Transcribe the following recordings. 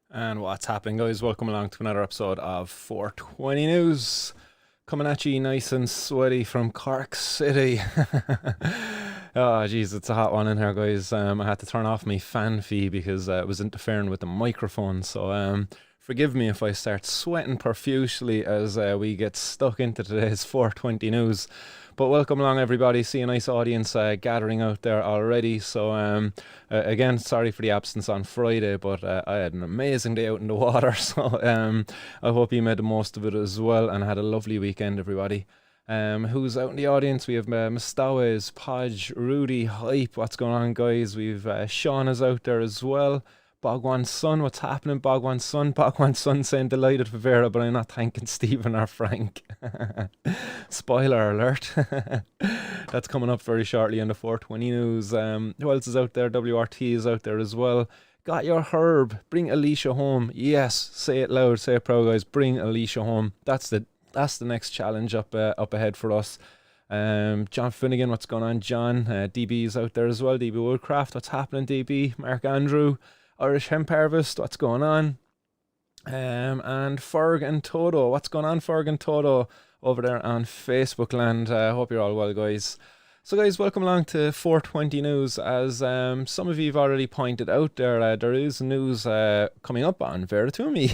And what's happening, guys? Welcome along to another episode of 420 News. Coming at you nice and sweaty from Cork City. Oh, jeez, it's a hot one in here, guys. I had to turn off my fan fee because it was interfering with the microphone. So, forgive me if I start sweating profusely as we get stuck into today's 420 News. But welcome along, everybody. See a nice audience gathering out there already. So, again, sorry for the absence on Friday, but I had an amazing day out in the water. So, I hope you made the most of it as well and had a lovely weekend, everybody. Who's out in the audience? We have Mustawes, Podge, Rudy, Hype. What's going on, guys? We've Sean is out there as well. Bogwan's son, what's happening, Bogwan's son? Bogwan's son saying delighted for Vera, but I'm not thanking Stephen or Frank. Spoiler alert. That's coming up very shortly in the 420 News. Who else is out there? WRT is out there as well. Got your herb. Bring Alicia home. Yes, say it loud, say it proud, guys. Bring Alicia home. That's the next challenge up ahead for us. John Finnegan, what's going on, John? DB is out there as well. DB Woodcraft, what's happening, DB? Mark Andrew. Irish Hemp Harvest, what's going on? And Ferg and Toto, what's going on, Ferg and Toto, over there on Facebook land. Hope you're all well, guys. So, guys, welcome along to 420 News. As some of you have already pointed out there, there is news coming up on Vera Twomey.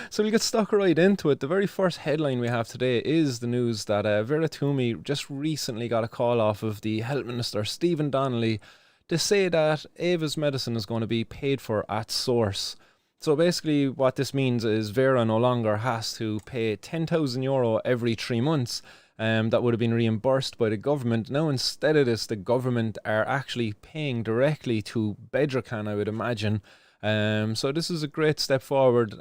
So we'll get stuck right into it. The very first headline we have today is the news that Vera Twomey just recently got a call off of the Health Minister, Stephen Donnelly, to say that Ava's medicine is going to be paid for at source. So basically what this means is Vera no longer has to pay €10,000 every 3 months. That would have been reimbursed by the government. Now instead of this, the government are actually paying directly to Bedrocan, I would imagine. So this is a great step forward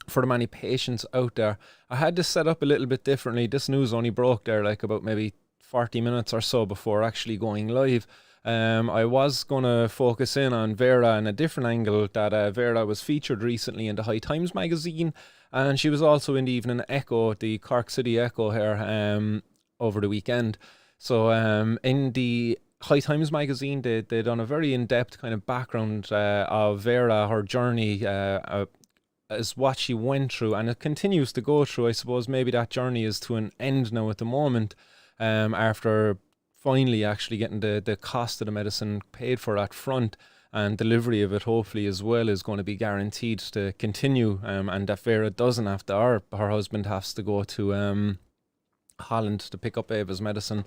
for the many patients out there. I had this set up a little bit differently. This news only broke there like about maybe 40 minutes or so before actually going live. I was going to focus in on Vera in a different angle, that Vera was featured recently in the High Times magazine, and she was also in the Evening Echo, the Cork City Echo here, over the weekend. So in the High Times magazine, they done a very in-depth kind of background of Vera, her journey, as what she went through, and it continues to go through. I suppose maybe that journey is to an end now at the moment, after finally actually getting the cost of the medicine paid for at front, and delivery of it hopefully as well is going to be guaranteed to continue, and that Vera doesn't have to, or her husband has to go to Holland to pick up Ava's medicine.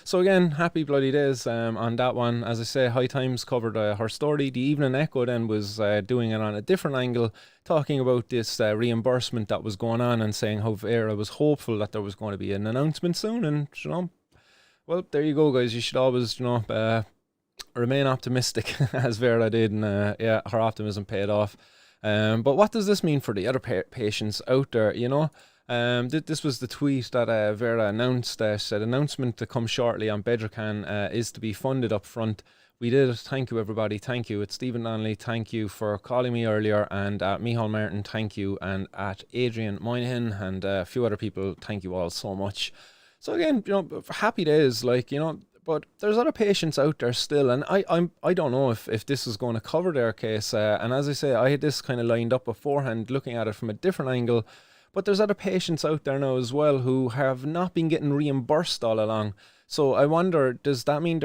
So again, happy bloody days on that one. As I say, High Times covered her story. The Evening Echo then was doing it on a different angle, talking about this reimbursement that was going on and saying how Vera was hopeful that there was going to be an announcement soon, and you know, well, there you go, guys. You should always, remain optimistic, as Vera did, and yeah, her optimism paid off. But what does this mean for the other patients out there, This was the tweet that Vera announced, said announcement to come shortly on Bedrocan is to be funded up front. We did it. Thank you, everybody. Thank you. It's Stephen Donnelly. Thank you for calling me earlier. And at Michal Martin, thank you. And at Adrian Moynihan and a few other people, thank you all so much. So again, happy days, but there's other patients out there still, and I don't know if this is going to cover their case. And as I say, I had this kind of lined up beforehand, looking at it from a different angle. But there's other patients out there now as well who have not been getting reimbursed all along. So I wonder, does that mean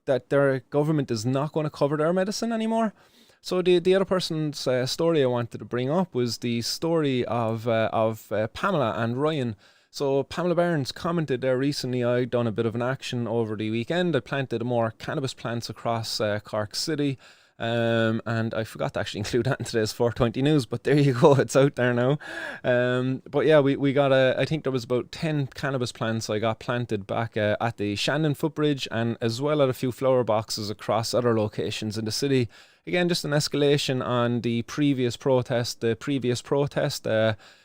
that their government is not going to cover their medicine anymore? So the other person's story I wanted to bring up was the story of Pamela and Ryan. So Pamela Barnes commented there recently, I'd done a bit of an action over the weekend. I planted more cannabis plants across Cork City. And I forgot to actually include that in today's 420 News, but there you go, it's out there now. But yeah, we got I think there was about 10 cannabis plants I got planted back at the Shandon footbridge, and as well at a few flower boxes across other locations in the city. Again, just an escalation on the previous protest.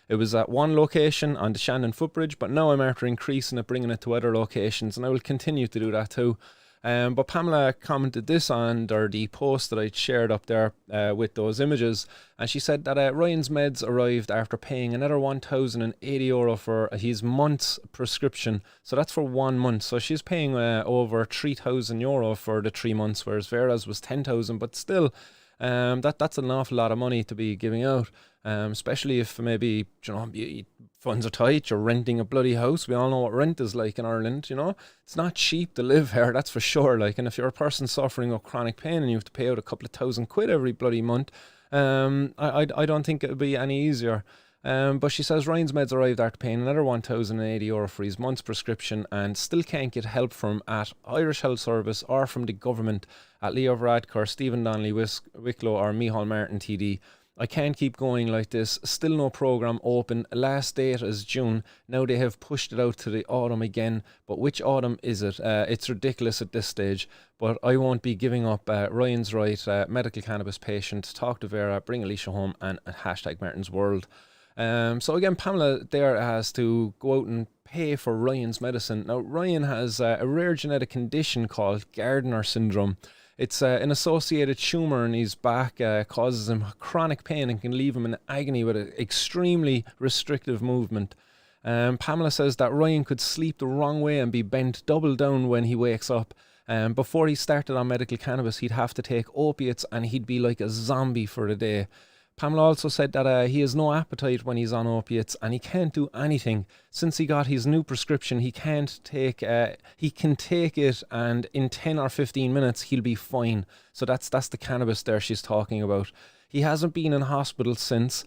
It was at one location on the Shandon footbridge, but now I'm after increasing it, bringing it to other locations, and I will continue to do that too. But Pamela commented this on the post that I'd shared up there with those images, and she said that Ryan's meds arrived after paying another €1,080 for his month's prescription. So that's for 1 month. So she's paying over €3,000 for the 3 months, whereas Vera's was 10,000. But still, That's an awful lot of money to be giving out, especially if maybe, funds are tight, you're renting a bloody house. We all know what rent is like in Ireland, It's not cheap to live here, that's for sure. And if you're a person suffering with chronic pain and you have to pay out a couple of £1,000 every bloody month, I don't think it would be any easier. But she says Ryan's meds arrived after paying another €1,080 for his month's prescription and still can't get help from at Irish Health Service or from the government at Leo Varadkar, Stephen Donnelly, Wicklow or Micheál Martin TD. I can't keep going like this. Still no programme open. Last date is June. Now they have pushed it out to the autumn again. But which autumn is it? It's ridiculous at this stage. But I won't be giving up. Ryan's right. Medical cannabis patient. Talk to Vera. Bring Alicia home. And hashtag Martin's World. So again, Pamela there has to go out and pay for Ryan's medicine. Now, Ryan has a rare genetic condition called Gardner syndrome. It's an associated tumour in his back, causes him chronic pain and can leave him in agony with an extremely restrictive movement. Pamela says that Ryan could sleep the wrong way and be bent double down when he wakes up. Before he started on medical cannabis, he'd have to take opiates and he'd be like a zombie for a day. Pamela also said that he has no appetite when he's on opiates and he can't do anything. Since he got his new prescription, he can take it and in 10 or 15 minutes he'll be fine. So that's the cannabis there she's talking about. He hasn't been in hospital since.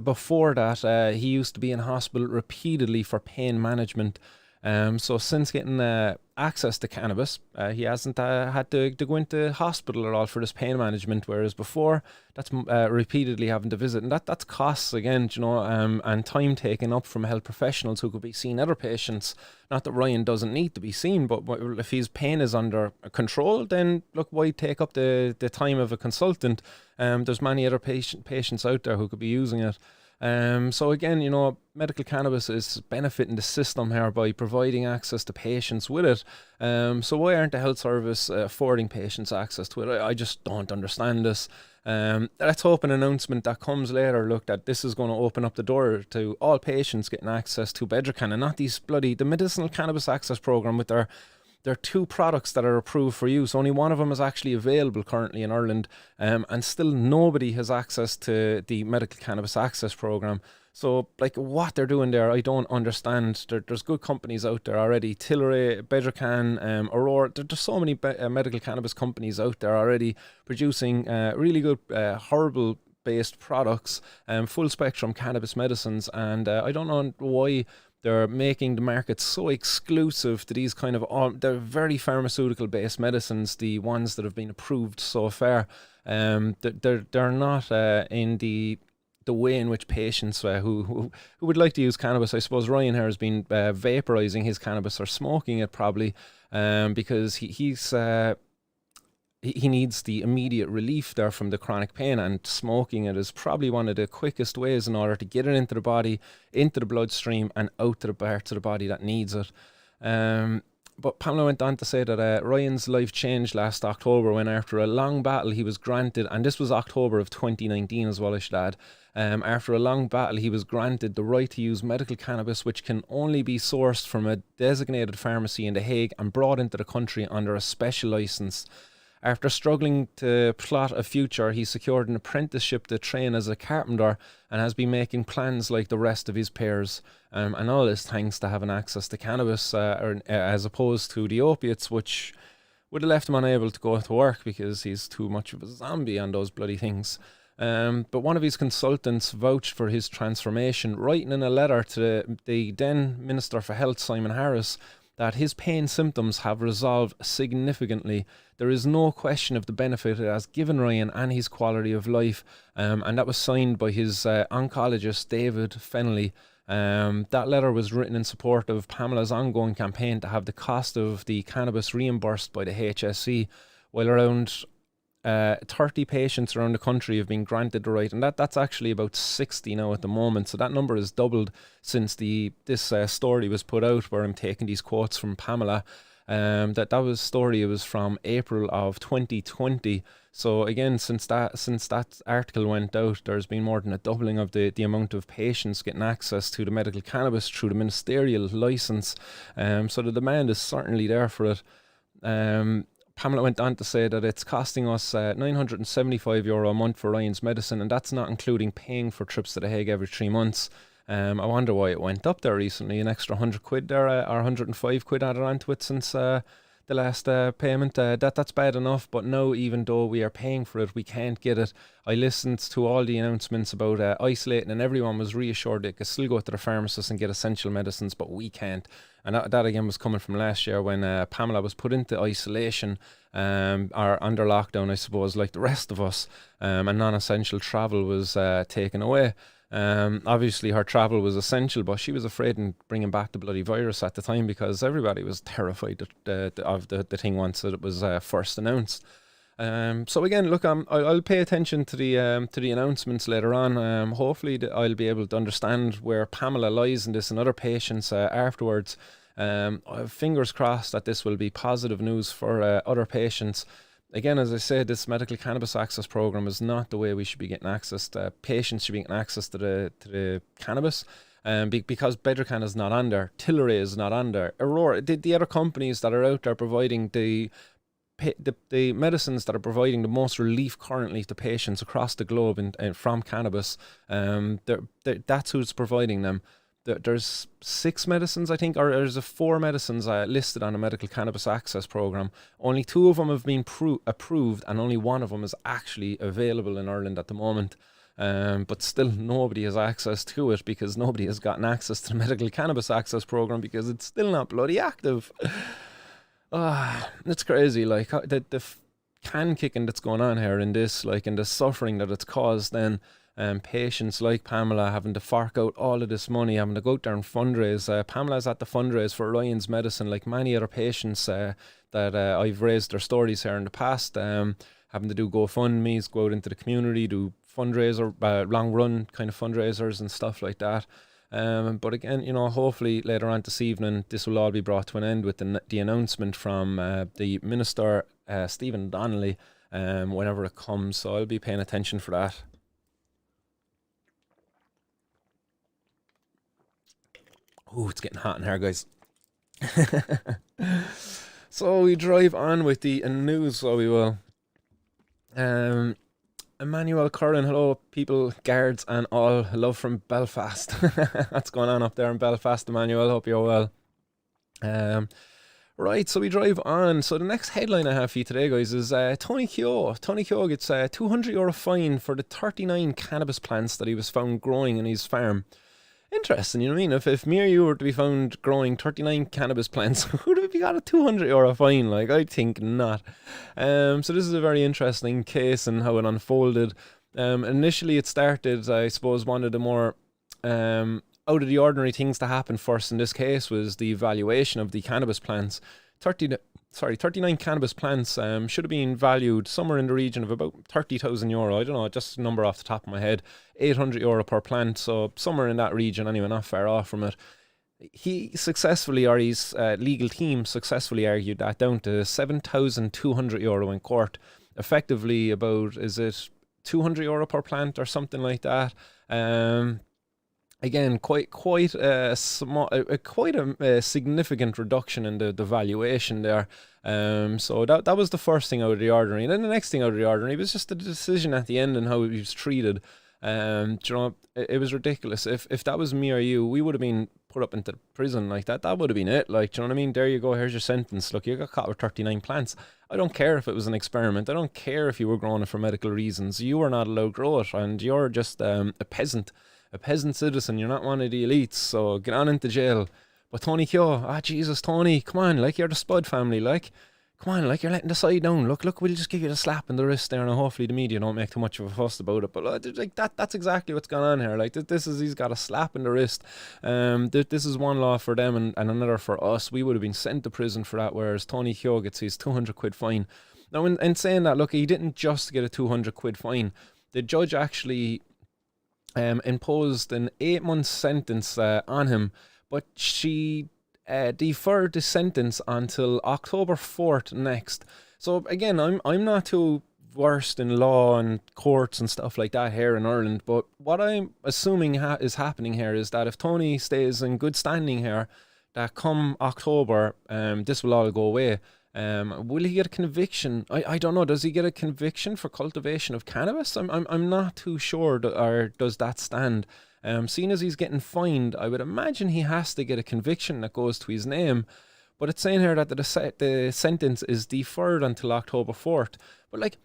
Before that, he used to be in hospital repeatedly for pain management. So since getting access to cannabis, he hasn't had to go into hospital at all for this pain management, whereas before, that's repeatedly having to visit. And that's costs again, and time taken up from health professionals who could be seeing other patients. Not that Ryan doesn't need to be seen, but if his pain is under control, then look, why take up the time of a consultant? There's many other patients out there who could be using it. So again, medical cannabis is benefiting the system here by providing access to patients with it. So why aren't the health service affording patients access to it? I just don't understand this. Let's hope an announcement that comes later, look, that this is going to open up the door to all patients getting access to Bedrocan and not the medicinal cannabis access program with their two products that are approved for use. Only one of them is actually available currently in Ireland, and still nobody has access to the medical cannabis access program. So, what they're doing there, I don't understand. There's good companies out there already. Tilray, Bedrocan, Aurora. There's so many medical cannabis companies out there already producing really good herbal-based products, full spectrum cannabis medicines, and I don't know why they're making the market so exclusive to these kind of they're very pharmaceutical based medicines, the ones that have been approved so far. They're not in the way in which patients who would like to use cannabis. I suppose Ryan here has been vaporizing his cannabis or smoking it probably because he needs the immediate relief there from the chronic pain, and smoking it is probably one of the quickest ways in order to get it into the body, into the bloodstream and out to the parts of the body that needs it. But Pamela went on to say that Ryan's life changed last October when, after a long battle, he was granted, and this was October of 2019 as well, I should add, after a long battle he was granted the right to use medical cannabis, which can only be sourced from a designated pharmacy in The Hague and brought into the country under a special licence. After struggling to plot a future, he secured an apprenticeship to train as a carpenter and has been making plans like the rest of his peers. And all this thanks to having access to cannabis as opposed to the opiates, which would have left him unable to go to work because he's too much of a zombie on those bloody things. But one of his consultants vouched for his transformation, writing in a letter to the then Minister for Health, Simon Harris, that his pain symptoms have resolved significantly. There is no question of the benefit it has given Ryan and his quality of life, and that was signed by his oncologist, David Fennelly. That letter was written in support of Pamela's ongoing campaign to have the cost of the cannabis reimbursed by the HSE, while around 30 patients around the country have been granted the right, and that's actually about 60 now at the moment. So that number has doubled since this story was put out, where I'm taking these quotes from Pamela. That story, it was from April of 2020. So again, since that article went out, there's been more than a doubling of the amount of patients getting access to the medical cannabis through the ministerial licence. So the demand is certainly there for it. Pamela went on to say that it's costing us €975 a month for Ryan's medicine, and that's not including paying for trips to The Hague every 3 months. I wonder why it went up there recently, an extra £100 there, or £105 added onto it since the last payment. That's bad enough, but no, even though we are paying for it, we can't get it. I listened to all the announcements about isolating, and everyone was reassured they could still go to the pharmacist and get essential medicines, but we can't. And that again was coming from last year when Pamela was put into isolation or under lockdown, I suppose, like the rest of us, and non-essential travel was taken away. Obviously her travel was essential, but she was afraid in bringing back the bloody virus at the time because everybody was terrified of the thing once it was first announced. So again, look, I'll pay attention to the announcements later on. Hopefully I'll be able to understand where Pamela lies in this and other patients afterwards. Fingers crossed that this will be positive news for other patients. Again, as I said, this medical cannabis access program is not the way we should be getting access to. Patients should be getting access to the cannabis, because Bedrocan is not on there, Tilray is not on there, Aurora, the other companies that are out there providing the medicines that are providing the most relief currently to patients across the globe and from cannabis. That's who's providing them. There's 6 medicines, I think, or there's 4 medicines listed on a medical cannabis access program. Only 2 of them have been approved, and only 1 of them is actually available in Ireland at the moment. But still, nobody has access to it because nobody has gotten access to the medical cannabis access program because it's still not bloody active. It's crazy, like the can kicking that's going on here in this, like, and the suffering that it's caused then. Patients like Pamela having to fork out all of this money, having to go out there and fundraise. Pamela's at the fundraise for Ryan's medicine, like many other patients that I've raised their stories here in the past, having to do GoFundMes, go out into the community, do fundraiser, long run kind of fundraisers and stuff like that. But again, you know, hopefully later on this evening, this will all be brought to an end with the announcement from the Minister, Stephen Donnelly, whenever it comes. So I'll be paying attention for that. Oh, it's getting hot in here, guys. So we drive on with the news, so we will. Emmanuel Curran, hello people, guards and all, love from Belfast. What's going on up there in Belfast, Emmanuel? Hope you're well. Right, so we drive on. So the next headline I have for you today, guys, is Tony Keogh. Tony Keogh gets a €200 fine for the 39 cannabis plants that he was found growing in his farm. Interesting, you know what I mean? If me or you were to be found growing 39 cannabis plants, would have got a €200 fine? Like, I think not. So this is a very interesting case and how it unfolded. Initially, it started, I suppose, one of the more out of the ordinary things to happen first in this case was the evaluation of the cannabis plants. 39 cannabis plants should have been valued somewhere in the region of about €30,000. I don't know, just a number off the top of my head. €800 per plant, so somewhere in that region anyway, not far off from it. He successfully, or his legal team successfully argued that down to €7,200 in court. Effectively about, is it €200 per plant or something like that? Again, quite a significant reduction in the valuation there. So that was the first thing out of the ordinary. And then the next thing out of the ordinary was just the decision at the end and how he was treated. You know, it was ridiculous. If that was me or you, we would have been put up into prison like that. That would have been it. Like, do you know what I mean? There you go. Here's your sentence. Look, you got caught with 39 plants. I don't care if it was an experiment. I don't care if you were growing it for medical reasons. You were not allowed to grow it, and you're just a peasant citizen. You're not one of the elites. So get on into jail. But Tony Keogh, Jesus, Tony, come on, like, you're the Spud family, like. Come on, like, you're letting the side down. Look, we'll just give you the slap in the wrist there, and hopefully the media don't make too much of a fuss about it. But like that's exactly what's going on here. Like, he's got a slap in the wrist. This is one law for them and another for us. We would have been sent to prison for that, whereas Tony Keogh gets his £200 fine. Now, in saying that, look, he didn't just get a £200 fine. The judge actually imposed an 8-month sentence on him, but she deferred the sentence until October 4th next. So again, I'm not too versed in law and courts and stuff like that here in Ireland, but what I'm assuming is happening here is that if Tony stays in good standing here, that come October, this will all go away. Will he get a conviction? I don't know. Does he get a conviction for cultivation of cannabis? I'm not too sure. Or does that stand? Seeing as he's getting fined, I would imagine he has to get a conviction that goes to his name. But it's saying here that the sentence is deferred until October 4th. But like,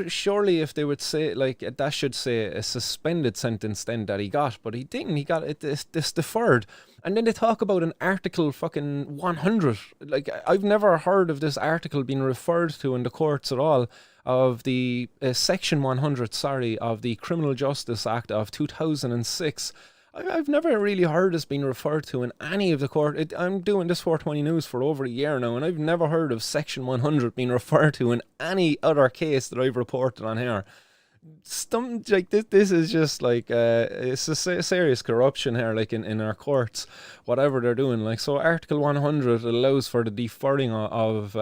surely if they would say, like, that should say a suspended sentence then that he got, but he didn't. He got it this deferred. And then they talk about an article fucking 100. Like, I've never heard of this article being referred to in the courts at all, of the section 100, of the Criminal Justice Act of 2006. I've never really heard this being referred to in any of the court. I'm doing this 420 News for over a year now, and I've never heard of Section 100 being referred to in any other case that I've reported on here. Like this is just like it's a serious corruption here, like in our courts, whatever they're doing. Like, so Article 100 allows for the deferring of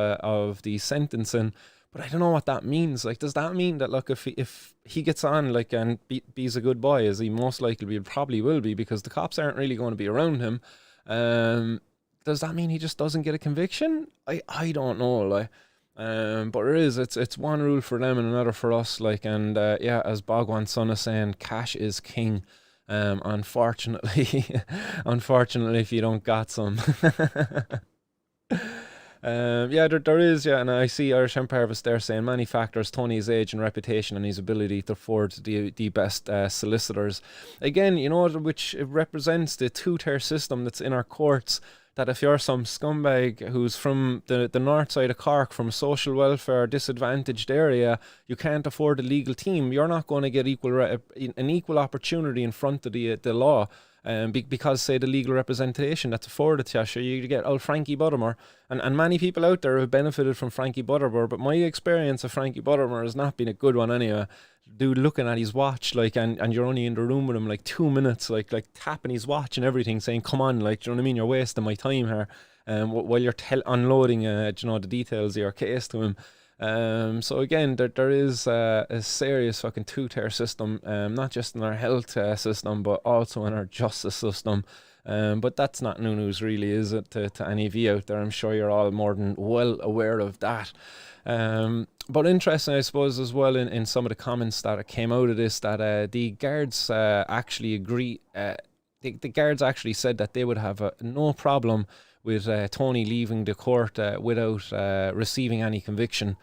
the sentencing. But I don't know what that means. Like, does that mean that, look, if he gets on, like, and be's a good boy, as he most likely probably will be, because the cops aren't really going to be around him, does that mean he just doesn't get a conviction? I don't know, like, but it's one rule for them and another for us, like, and yeah, as Bhagwan's son is saying, cash is king. Unfortunately, if you don't got some. Yeah, there is, yeah, and I see Irish Harvest there saying many factors: Tony's age and reputation, and his ability to afford the best solicitors. Again, you know, which represents the two-tier system that's in our courts. That if you're some scumbag who's from the north side of Cork, from a social welfare disadvantaged area, you can't afford a legal team, you're not going to get an equal opportunity in front of the law. Because, say, the legal representation that's afforded to you, sure, you get old Frankie Buttermore, and many people out there have benefited from Frankie Buttermore, but my experience of Frankie Buttermore has not been a good one anyway. Dude looking at his watch, like, and you're only in the room with him like 2 minutes, like tapping his watch and everything, saying, come on, like, do you know what I mean, you're wasting my time here, while you're unloading you know, the details of your case to him. So again, there is a serious fucking two-tier system, not just in our health system, but also in our justice system. But that's not new news, really, is it, to any of you out there? I'm sure you're all more than well aware of that. But interesting, I suppose, as well, in some of the comments that came out of this, that the guards actually agree. The guards actually said that they would have no problem with Tony leaving the court without receiving any conviction.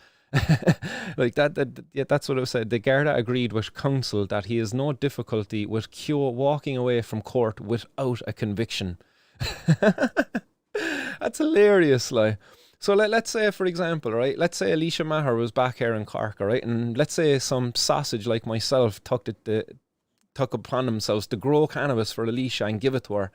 Like yeah, that's what I said. The Garda agreed with counsel that he has no difficulty with Keogh walking away from court without a conviction. That's hilarious, like. So let's say, for example, right, let's say Alicia Maher was back here in Cork, right, and let's say some sausage like myself took upon themselves to grow cannabis for Alicia and give it to her,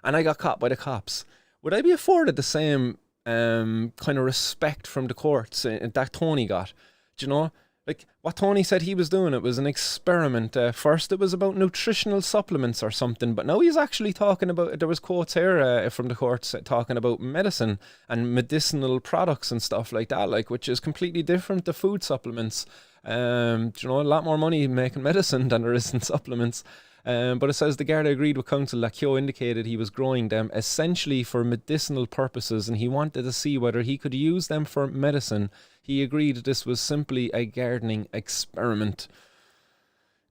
and I got caught by the cops. Would I be afforded the same kind of respect from the courts that Tony got? Do you know? Like, what Tony said he was doing, it was an experiment. First it was about nutritional supplements or something, but now he's actually talking about, there was quotes here from the courts talking about medicine and medicinal products and stuff like that, like, which is completely different to food supplements. You know, a lot more money making medicine than there is in supplements. But it says the Garda agreed with counsel that Keogh indicated he was growing them essentially for medicinal purposes, and he wanted to see whether he could use them for medicine. He agreed this was simply a gardening experiment.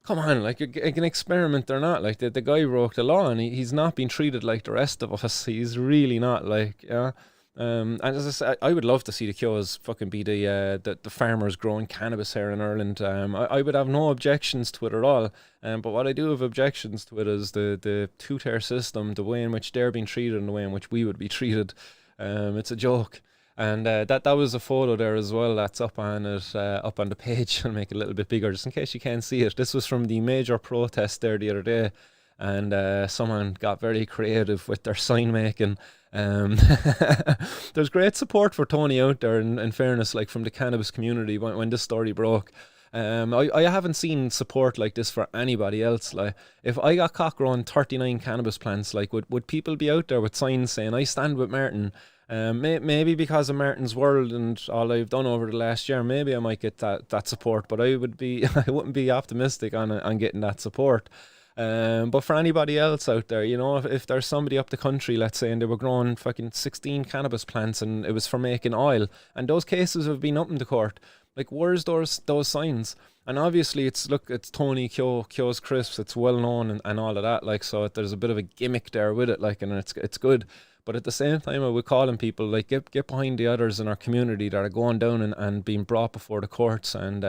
Come on, like an experiment or not. Like, the guy broke the law, and he's not being treated like the rest of us. He's really not, like, yeah. And as I said, I would love to see the Keoghs fucking be the farmers growing cannabis here in Ireland. I would have no objections to it at all. But what I do have objections to it is the two-tier system, the way in which they're being treated and the way in which we would be treated. It's a joke. And that was a photo there as well that's up on it, up on the page. I'll make it a little bit bigger just in case you can't see it. This was from the major protest there the other day, and someone got very creative with their sign making. There's great support for Tony out there, in fairness, like, from the cannabis community when this story broke. I haven't seen support like this for anybody else. Like, if I got caught growing 39 cannabis plants, like, would people be out there with signs saying I stand with Martin? Maybe because of Martin's World and all I've done over the last year, maybe I might get that support, but I wouldn't be optimistic on getting that support. But for anybody else out there, you know, if there's somebody up the country, let's say, and they were growing fucking 16 cannabis plants and it was for making oil, and those cases have been up in the court, like, where's those signs? And obviously it's Tony Keogh's crisps, it's well known and all of that, like, so there's a bit of a gimmick there with it, like, and it's good. But at the same time, I would call on people, like, get behind the others in our community that are going down and being brought before the courts and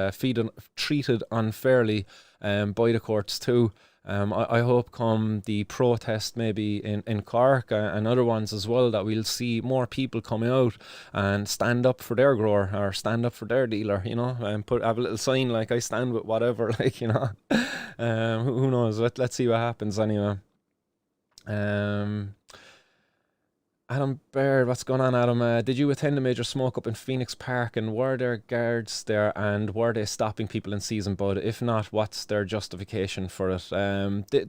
treated unfairly by the courts too. I hope come the protest maybe in Cork and other ones as well, that we'll see more people coming out and stand up for their grower or stand up for their dealer, you know, and have a little sign like, I stand with whatever, like, you know. Who knows? Let's see what happens anyway. Adam Baird, what's going on, Adam? Did you attend a major smoke up in Phoenix Park, and were there guards there, and were they stopping people in season bud? If not, what's their justification for it?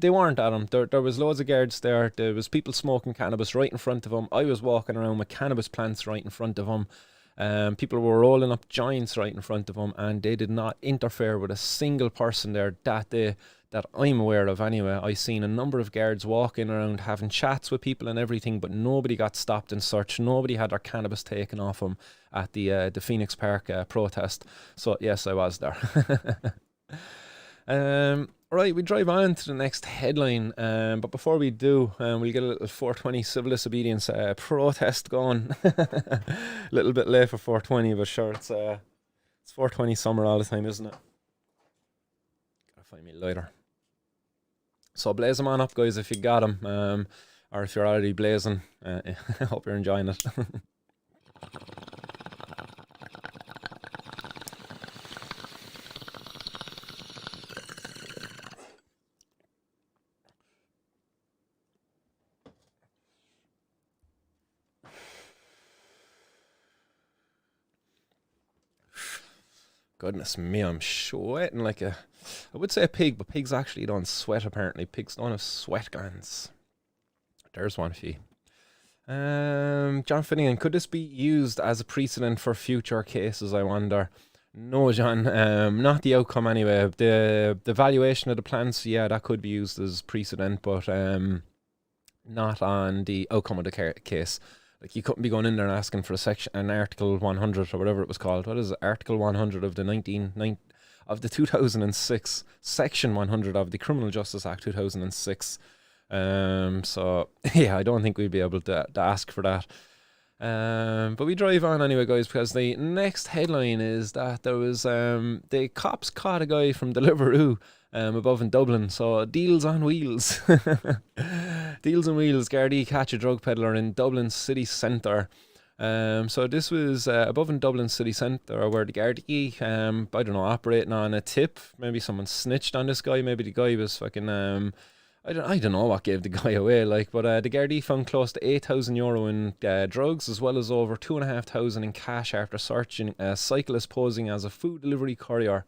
They weren't, Adam. There was loads of guards there. There was people smoking cannabis right in front of them. I was walking around with cannabis plants right in front of them. People were rolling up joints right in front of them, and they did not interfere with a single person there that day, that I'm aware of anyway. I seen a number of guards walking around having chats with people and everything, but nobody got stopped and searched. Nobody had their cannabis taken off them at the Phoenix Park protest. So yes, I was there. Right, we drive on to the next headline, but before we do, we'll get a little 420 civil disobedience protest going. A little bit late for 420, but sure, it's 420 summer all the time, isn't it? Gotta find me a lighter. So blaze them on up, guys, if you got them, or if you're already blazing. I hope you're enjoying it. Goodness me, I'm sweating like I would say a pig, but pigs actually don't sweat apparently. Pigs don't have sweat glands. There's one for you. John Finnegan, could this be used as a precedent for future cases, I wonder? No, John, not the outcome anyway. The valuation of the plants, yeah, that could be used as precedent, but not on the outcome of the case. Like, you couldn't be going in there and asking for an Article 100 or whatever it was called. What is it? Article 100 of the 2006, Section 100 of the Criminal Justice Act 2006. So yeah, I don't think we'd be able to ask for that. But we drive on anyway, guys, because the next headline is that there was the cops caught a guy from Deliveroo above in Dublin. So Dealz on Wheelz. Dealz on Wheelz, Gardaí catch a drug peddler in Dublin city centre. So this was above in Dublin city centre, where the Gardaí, I don't know, operating on a tip. Maybe someone snitched on this guy. Maybe the guy was fucking I don't know what gave the guy away, like, but the Gardaí found close to €8,000 in drugs, as well as over 2,500 in cash after searching a cyclist posing as a food delivery courier.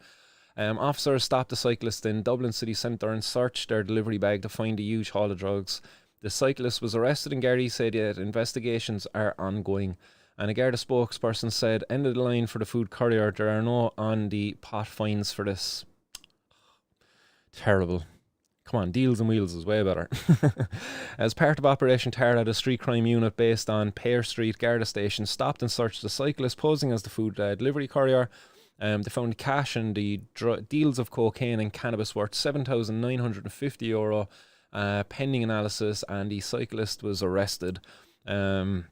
Officers stopped the cyclist in Dublin city centre and searched their delivery bag to find a huge haul of drugs. The cyclist was arrested, and Gardaí said that investigations are ongoing. And a Garda spokesperson said, end of the line for the food courier, there are no on the pot fines for this. Terrible. Come on, Dealz and Wheelz is way better. As part of Operation Tara, the street crime unit based on Pear Street Garda station stopped and searched the cyclist posing as the food delivery courier. They found cash and the deals of cocaine and cannabis worth €7,950, pending analysis, and the cyclist was arrested. So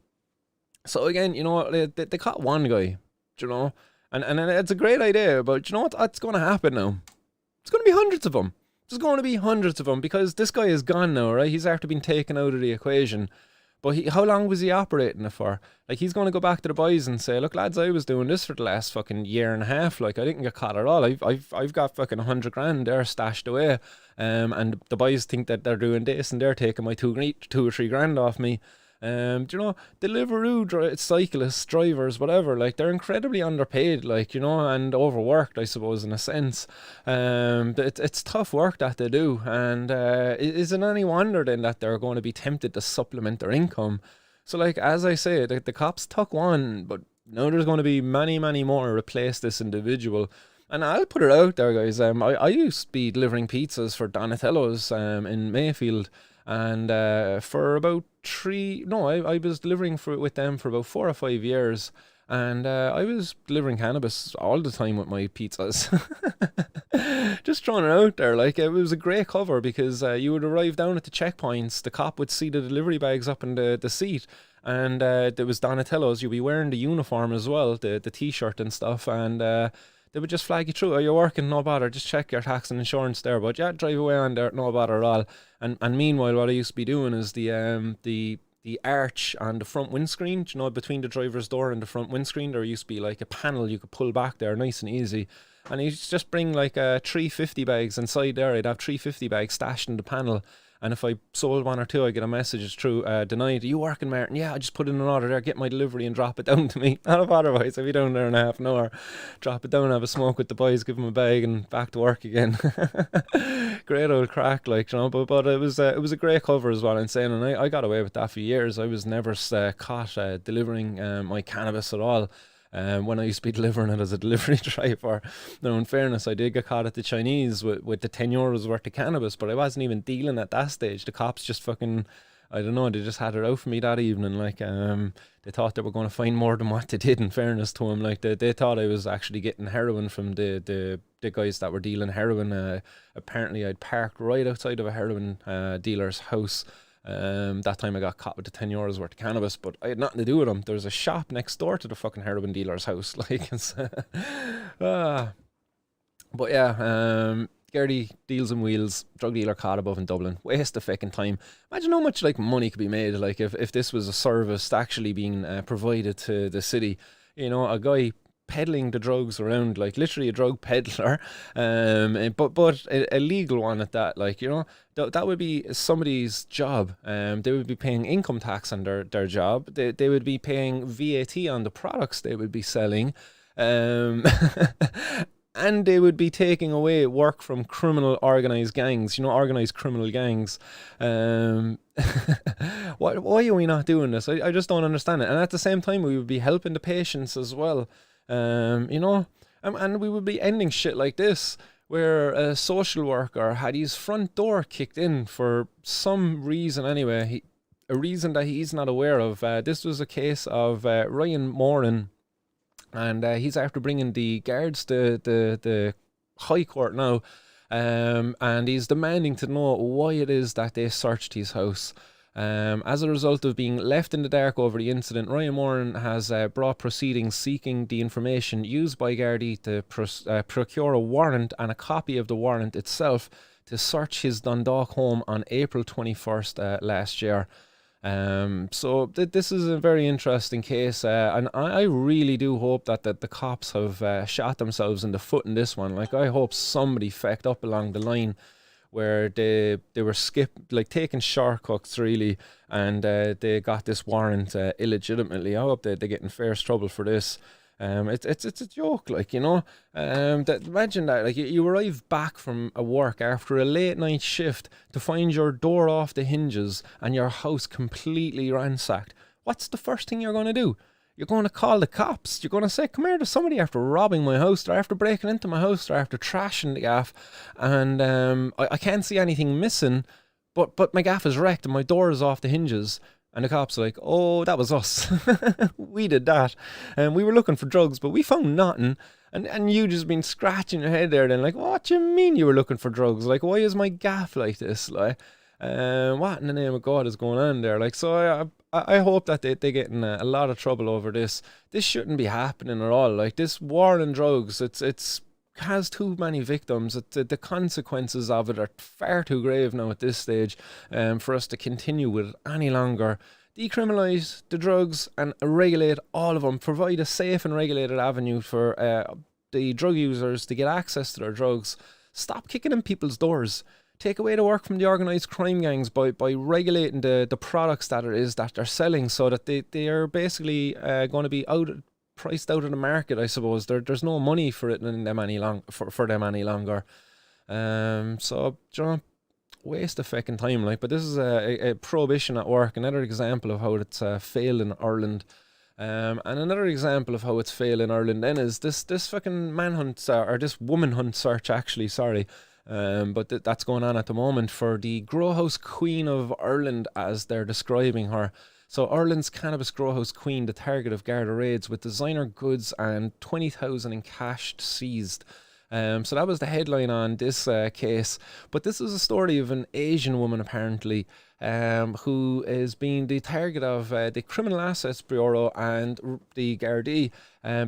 again, you know, they caught one guy, you know, and it's a great idea, but you know what's going to happen now? It's going to be hundreds of them. There's going to be hundreds of them, because this guy is gone now, right? He's after been taken out of the equation. But how long was he operating it for? Like, he's going to go back to the boys and say, look, lads, I was doing this for the last fucking year and a half. Like, I didn't get caught at all. I've got fucking 100 grand there stashed away. And the boys think that they're doing this and they're taking my 2 or 3 grand off me. Do you know, Deliveroo cyclists, drivers, whatever, like, they're incredibly underpaid, like, you know, and overworked, I suppose, in a sense. It's tough work that they do, and is it any wonder then that they're going to be tempted to supplement their income? So, like, as I say, the cops took one, but now there's going to be many, many more replace this individual. And I'll put it out there, guys. I used to be delivering pizzas for Donatello's in Mayfield, and for about I was delivering with them for about 4 or 5 years, and I was delivering cannabis all the time with my pizzas. Just throwing it out there, like it was a great cover because you would arrive down at the checkpoints, the cop would see the delivery bags up in the seat, and there was Donatello's. You'd be wearing the uniform as well, the t-shirt and stuff, and they would just flag you through. Oh, you're working, no bother. Just check your tax and insurance there, but yeah, drive away on there, no bother at all. And meanwhile, what I used to be doing is the arch on the front windscreen, you know, between the driver's door and the front windscreen, there used to be like a panel you could pull back there, nice and easy. And you just bring like 350 bags inside there. I'd have 350 bags stashed in the panel. And if I sold one or two, I get a message through denied. Are you working, Martin? Yeah, I just put in an order there, get my delivery and drop it down to me. Not otherwise, I'll be down there in half an hour. Drop it down, have a smoke with the boys, give them a bag, and back to work again. Great old crack, like, you know. But it was a great cover as well. I'm saying, and I got away with that for years. I was never caught delivering my cannabis at all. When I used to be delivering it as a delivery driver. Now, in fairness, I did get caught at the Chinese with the €10 worth of cannabis, but I wasn't even dealing at that stage. The cops just fucking, I don't know, they just had it out for me that evening. Like, they thought they were going to find more than what they did, in fairness to them. Like, they thought I was actually getting heroin from the guys that were dealing heroin. Apparently, I'd parked right outside of a heroin dealer's house. That time I got caught with the €10 worth of cannabis, but I had nothing to do with them. There's a shop next door to the fucking heroin dealer's house. Like, it's, but yeah, Gardaí, Dealz and Wheelz, drug dealer caught above in Dublin. Waste of fucking time. Imagine how much like money could be made, like if this was a service actually being provided to the city. You know, a guy peddling the drugs around, like literally a drug peddler, but a legal one at that. Like, you know, that would be somebody's job. They would be paying income tax on their job. They would be paying VAT on the products they would be selling, and they would be taking away work from criminal organized gangs. You know, organized criminal gangs. Why are we not doing this? I just don't understand it. And at the same time, we would be helping the patients as well. You know, and we would be ending shit like this, where a social worker had his front door kicked in for some reason anyway, a reason that he's not aware of. This was a case of Ryan Moran, and he's after bringing the guards to the High Court now, and he's demanding to know why it is that they searched his house. As a result of being left in the dark over the incident, Ryan Moran has brought proceedings seeking the information used by Gardaí to procure a warrant and a copy of the warrant itself to search his Dundalk home on April 21st last year. So this is a very interesting case, and I really do hope that the cops have shot themselves in the foot in this one. Like, I hope somebody fecked up along the line where they were taking shortcuts really, and they got this warrant illegitimately. I hope they get in fierce trouble for this. It's a joke, like, you know. Imagine that, like, you arrive back from a work after a late night shift to find your door off the hinges and your house completely ransacked. What's the first thing you're going to do? You're going to call the cops. You're going to say, come here, there's somebody after robbing my house, they're after breaking into my house, they're after trashing the gaff, and I can't see anything missing, but my gaff is wrecked and my door is off the hinges. And the cops are like, oh, that was us. We did that. And we were looking for drugs, but we found nothing. And you just been scratching your head there then, like, what do you mean you were looking for drugs? Like, why is my gaff like this? Like, what in the name of God is going on there? Like, so I hope that they get in a lot of trouble over this. This shouldn't be happening at all. Like, this war on drugs, it's has too many victims. The consequences of it are far too grave now at this stage, for us to continue with it any longer. Decriminalise the drugs and regulate all of them. Provide a safe and regulated avenue for the drug users to get access to their drugs. Stop kicking in people's doors. Take away the work from the organised crime gangs by regulating the products that they're selling, so that they are basically going to be priced out of the market, I suppose. There's no money for it in them for them any longer. So, you know, waste of fucking time, like. But this is a prohibition at work, another example of how it's failed in Ireland. And another example of how it's failed in Ireland then is this fucking manhunt, or this woman hunt search actually, sorry. But that's going on at the moment for the Growhouse Queen of Ireland, as they're describing her. So Ireland's Cannabis Growhouse Queen, the target of Garda raids with designer goods and 20,000 in cash seized. So that was the headline on this case. But this is a story of an Asian woman, apparently, who is being the target of the Criminal Assets Bureau and the Gardaí,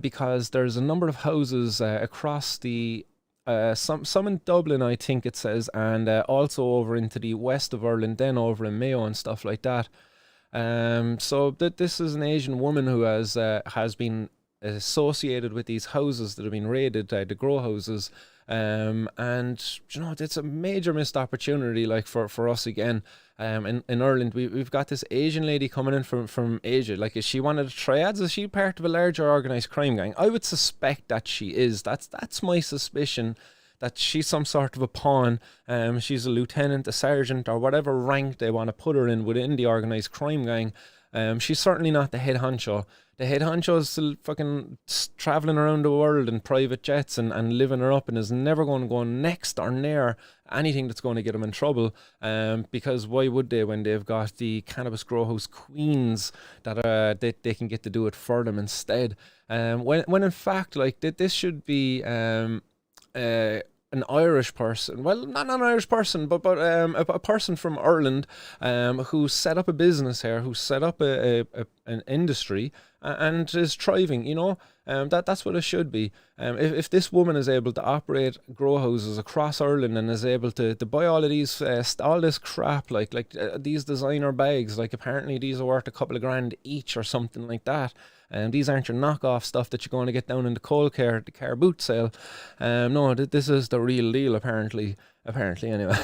because there's a number of houses across the some in Dublin, I think it says, and also over into the west of Ireland, then over in Mayo and stuff like that. So this is an Asian woman who has been associated with these houses that have been raided, the grow houses, and you know, it's a major missed opportunity, like for us again. In Ireland, we've got this Asian lady coming in from Asia. Like, is she one of the triads? Is she part of a larger organised crime gang? I would suspect that she is. That's my suspicion, that she's some sort of a pawn. She's a lieutenant, a sergeant, or whatever rank they want to put her in within the organised crime gang. She's certainly not the head honcho. The head honcho is still fucking travelling around the world in private jets and living her up, and is never going to go next or near anything that's going to get them in trouble. Because why would they, when they've got the Cannabis Growhouse Queens that they can get to do it for them instead? When in fact, like, this should be an Irish person, well, not an Irish person, but a person from Ireland, who set up a business here, who set up an industry, and is thriving, you know. That's what it should be. If this woman is able to operate grow houses across Ireland and is able to buy all of these all this crap, like these designer bags, like apparently these are worth a couple of grand each or something like that. These aren't your knockoff stuff that you're going to get down in the the car boot sale. No, this is the real deal, apparently anyway.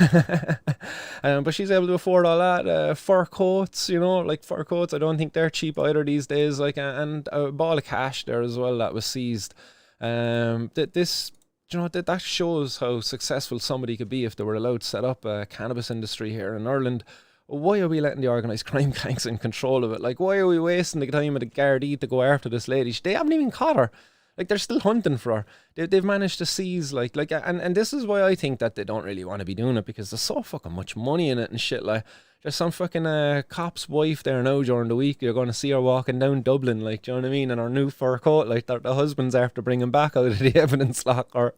But she's able to afford all that. Fur coats, you know, like fur coats, I don't think they're cheap either these days. Like, and a ball of cash there as well that was seized. This, you know, that shows how successful somebody could be if they were allowed to set up a cannabis industry here in Ireland. Why are we letting the organised crime gangs in control of it? Like, why are we wasting the time of the Gardaí to go after this lady? They haven't even caught her. Like, they're still hunting for her. They've managed to seize, and this is why I think that they don't really want to be doing it, because there's so fucking much money in it and shit. Like, there's some fucking cop's wife there now during the week. You're going to see her walking down Dublin, like, do you know what I mean? And her new fur coat, like, the husband's after bringing back out of the evidence lock, or,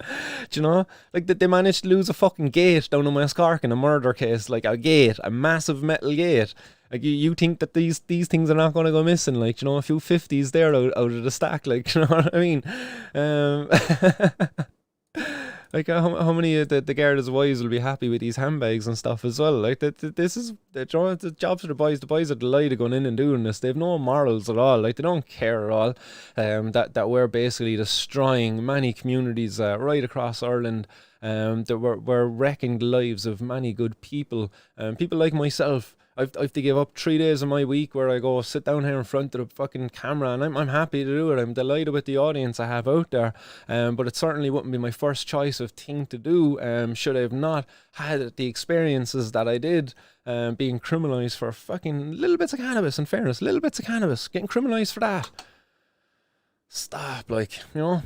do you know? Like, they managed to lose a fucking gate down in West Cork in a murder case, like a gate, a massive metal gate. Like, you think that these things are not going to go missing, like, you know, a few 50s there out of the stack, like, you know what I mean? Like, how many of the Garda's wives will be happy with these handbags and stuff as well? Like, this is the jobs for the boys. The boys are delighted going in and doing this. They have no morals at all. Like, they don't care at all. That we're basically destroying many communities right across Ireland. That we're wrecking the lives of many good people. People like myself. I've to give up 3 days of my week where I go sit down here in front of the fucking camera, and I'm happy to do it. I'm delighted with the audience I have out there, but it certainly wouldn't be my first choice of thing to do, should I have not had the experiences that I did, being criminalised for fucking little bits of cannabis. In fairness, little bits of cannabis, getting criminalised for that. Stop, like, you know.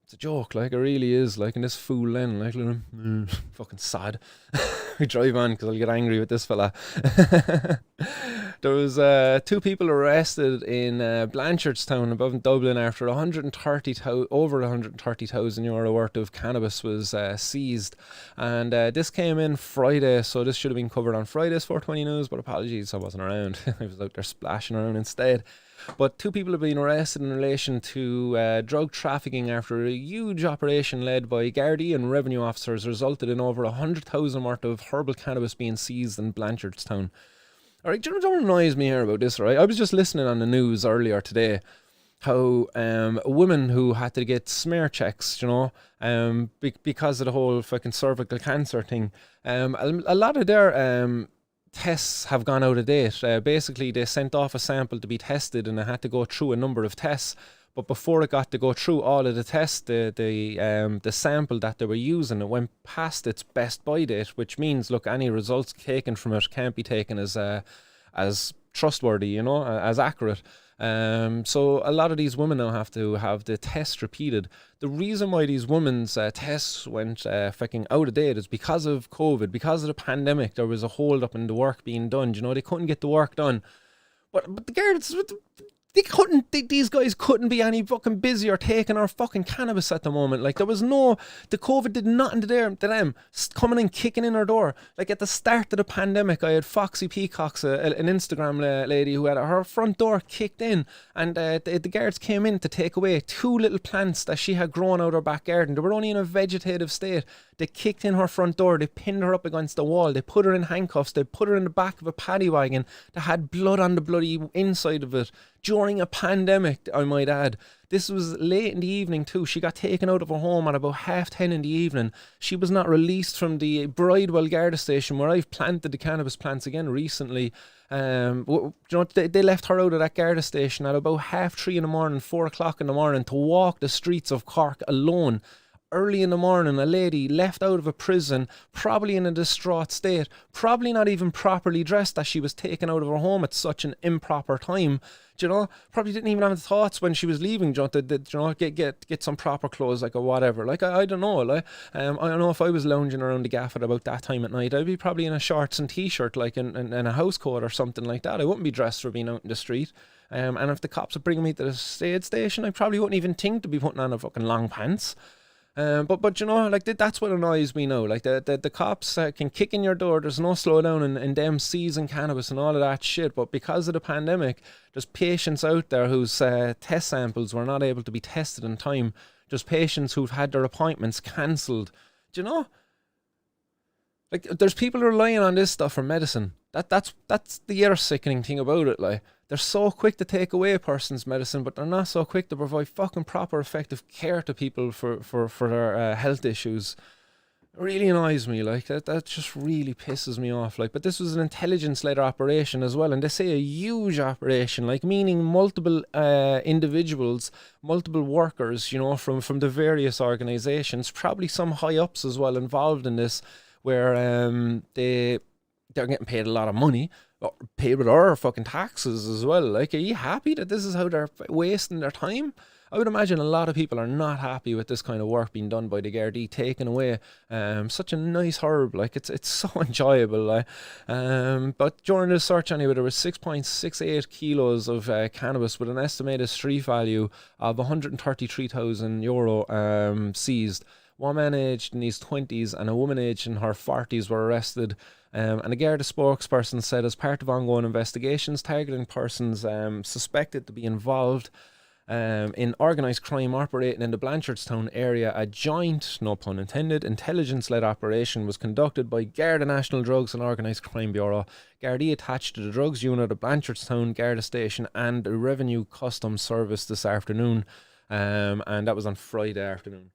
It's a joke, like, it really is, like, in this fool then, like, fucking sad. We drive on because I'll get angry with this fella. There was 2 people arrested in Blanchardstown above Dublin after over 130,000 euro worth of cannabis was seized, and this came in Friday, so this should have been covered on Friday's 420 News, but apologies, I wasn't around. I was out there splashing around instead. But 2 people have been arrested in relation to drug trafficking after a huge operation led by Gardaí and revenue officers resulted in over 100,000 worth of herbal cannabis being seized in Blanchardstown. Alright, do you know what annoys me here about this, right? I was just listening on the news earlier today how a woman who had to get smear checks, you know, because of the whole fucking cervical cancer thing, a lot of their tests have gone out of date. Basically, they sent off a sample to be tested, and it had to go through a number of tests. But before it got to go through all of the tests, the sample that they were using, it went past its best by date, which means, look, any results taken from it can't be taken as trustworthy, you know, as accurate. So a lot of these women now have to have the test repeated. The reason why these women's tests went fucking out of date is because of COVID, because of the pandemic. There was a hold up in the work being done. You know, they couldn't get the work done. But the guards, these guys couldn't be any fucking busier taking our fucking cannabis at the moment. Like, there was the COVID did nothing to them coming and kicking in our door. Like, at the start of the pandemic, I had Foxy Peacocks, an Instagram lady who had her front door kicked in, and the guards came in to take away 2 little plants that she had grown out her back garden. They were only in a vegetative state. They kicked in her front door, they pinned her up against the wall, they put her in handcuffs, they put her in the back of a paddy wagon that had blood on the bloody inside of it during a pandemic, I might add. This was late in the evening too. She got taken out of her home at about 10:30 in the evening. She was not released from the Bridewell Garda station where I've planted the cannabis plants again recently. You know, they left her out of that Garda station at about 3:30 in the morning, 4 o'clock in the morning, to walk the streets of Cork alone. Early in the morning, a lady left out of a prison, probably in a distraught state, probably not even properly dressed, as she was taken out of her home at such an improper time. Do you know, probably didn't even have the thoughts when she was leaving, you know, get some proper clothes, like, or whatever. Like, I don't know, like, I don't know if I was lounging around the gaff at about that time at night, I'd be probably in a shorts and t-shirt, like, in a house coat or something like that. I wouldn't be dressed for being out in the street. And if the cops would bring me to the aid station, I probably wouldn't even think to be putting on a fucking long pants. But you know, like, that's what annoys me now. Like, the cops can kick in your door. There's no slowdown in them seizing cannabis and all of that shit. But because of the pandemic, there's patients out there whose test samples were not able to be tested in time. There's patients who've had their appointments cancelled. Do you know? Like, there's people relying on this stuff for medicine. That's the other sickening thing about it. Like, they're so quick to take away a person's medicine, but they're not so quick to provide fucking proper, effective care to people for their health issues. It really annoys me. Like, that just really pisses me off. Like, but this was an intelligence-led operation as well, and they say a huge operation, like, meaning multiple individuals, multiple workers, you know, from the various organisations, probably some high-ups as well involved in this, where they're getting paid a lot of money, paid with our fucking taxes as well. Like, are you happy that this is how they're wasting their time? I would imagine a lot of people are not happy with this kind of work being done by the Gardaí, taking away such a nice herb. Like, it's so enjoyable. Like, but during the search anyway, there was 6.68 kilos of cannabis with an estimated street value of €133,000 seized. One man aged in his 20s and a woman aged in her 40s were arrested. And a Garda spokesperson said, as part of ongoing investigations targeting persons suspected to be involved in organised crime operating in the Blanchardstown area, a joint, no pun intended, intelligence-led operation was conducted by Garda National Drugs and Organised Crime Bureau, Gardaí attached to the drugs unit of Blanchardstown Garda Station, and the Revenue Customs Service this afternoon. And that was on Friday afternoon.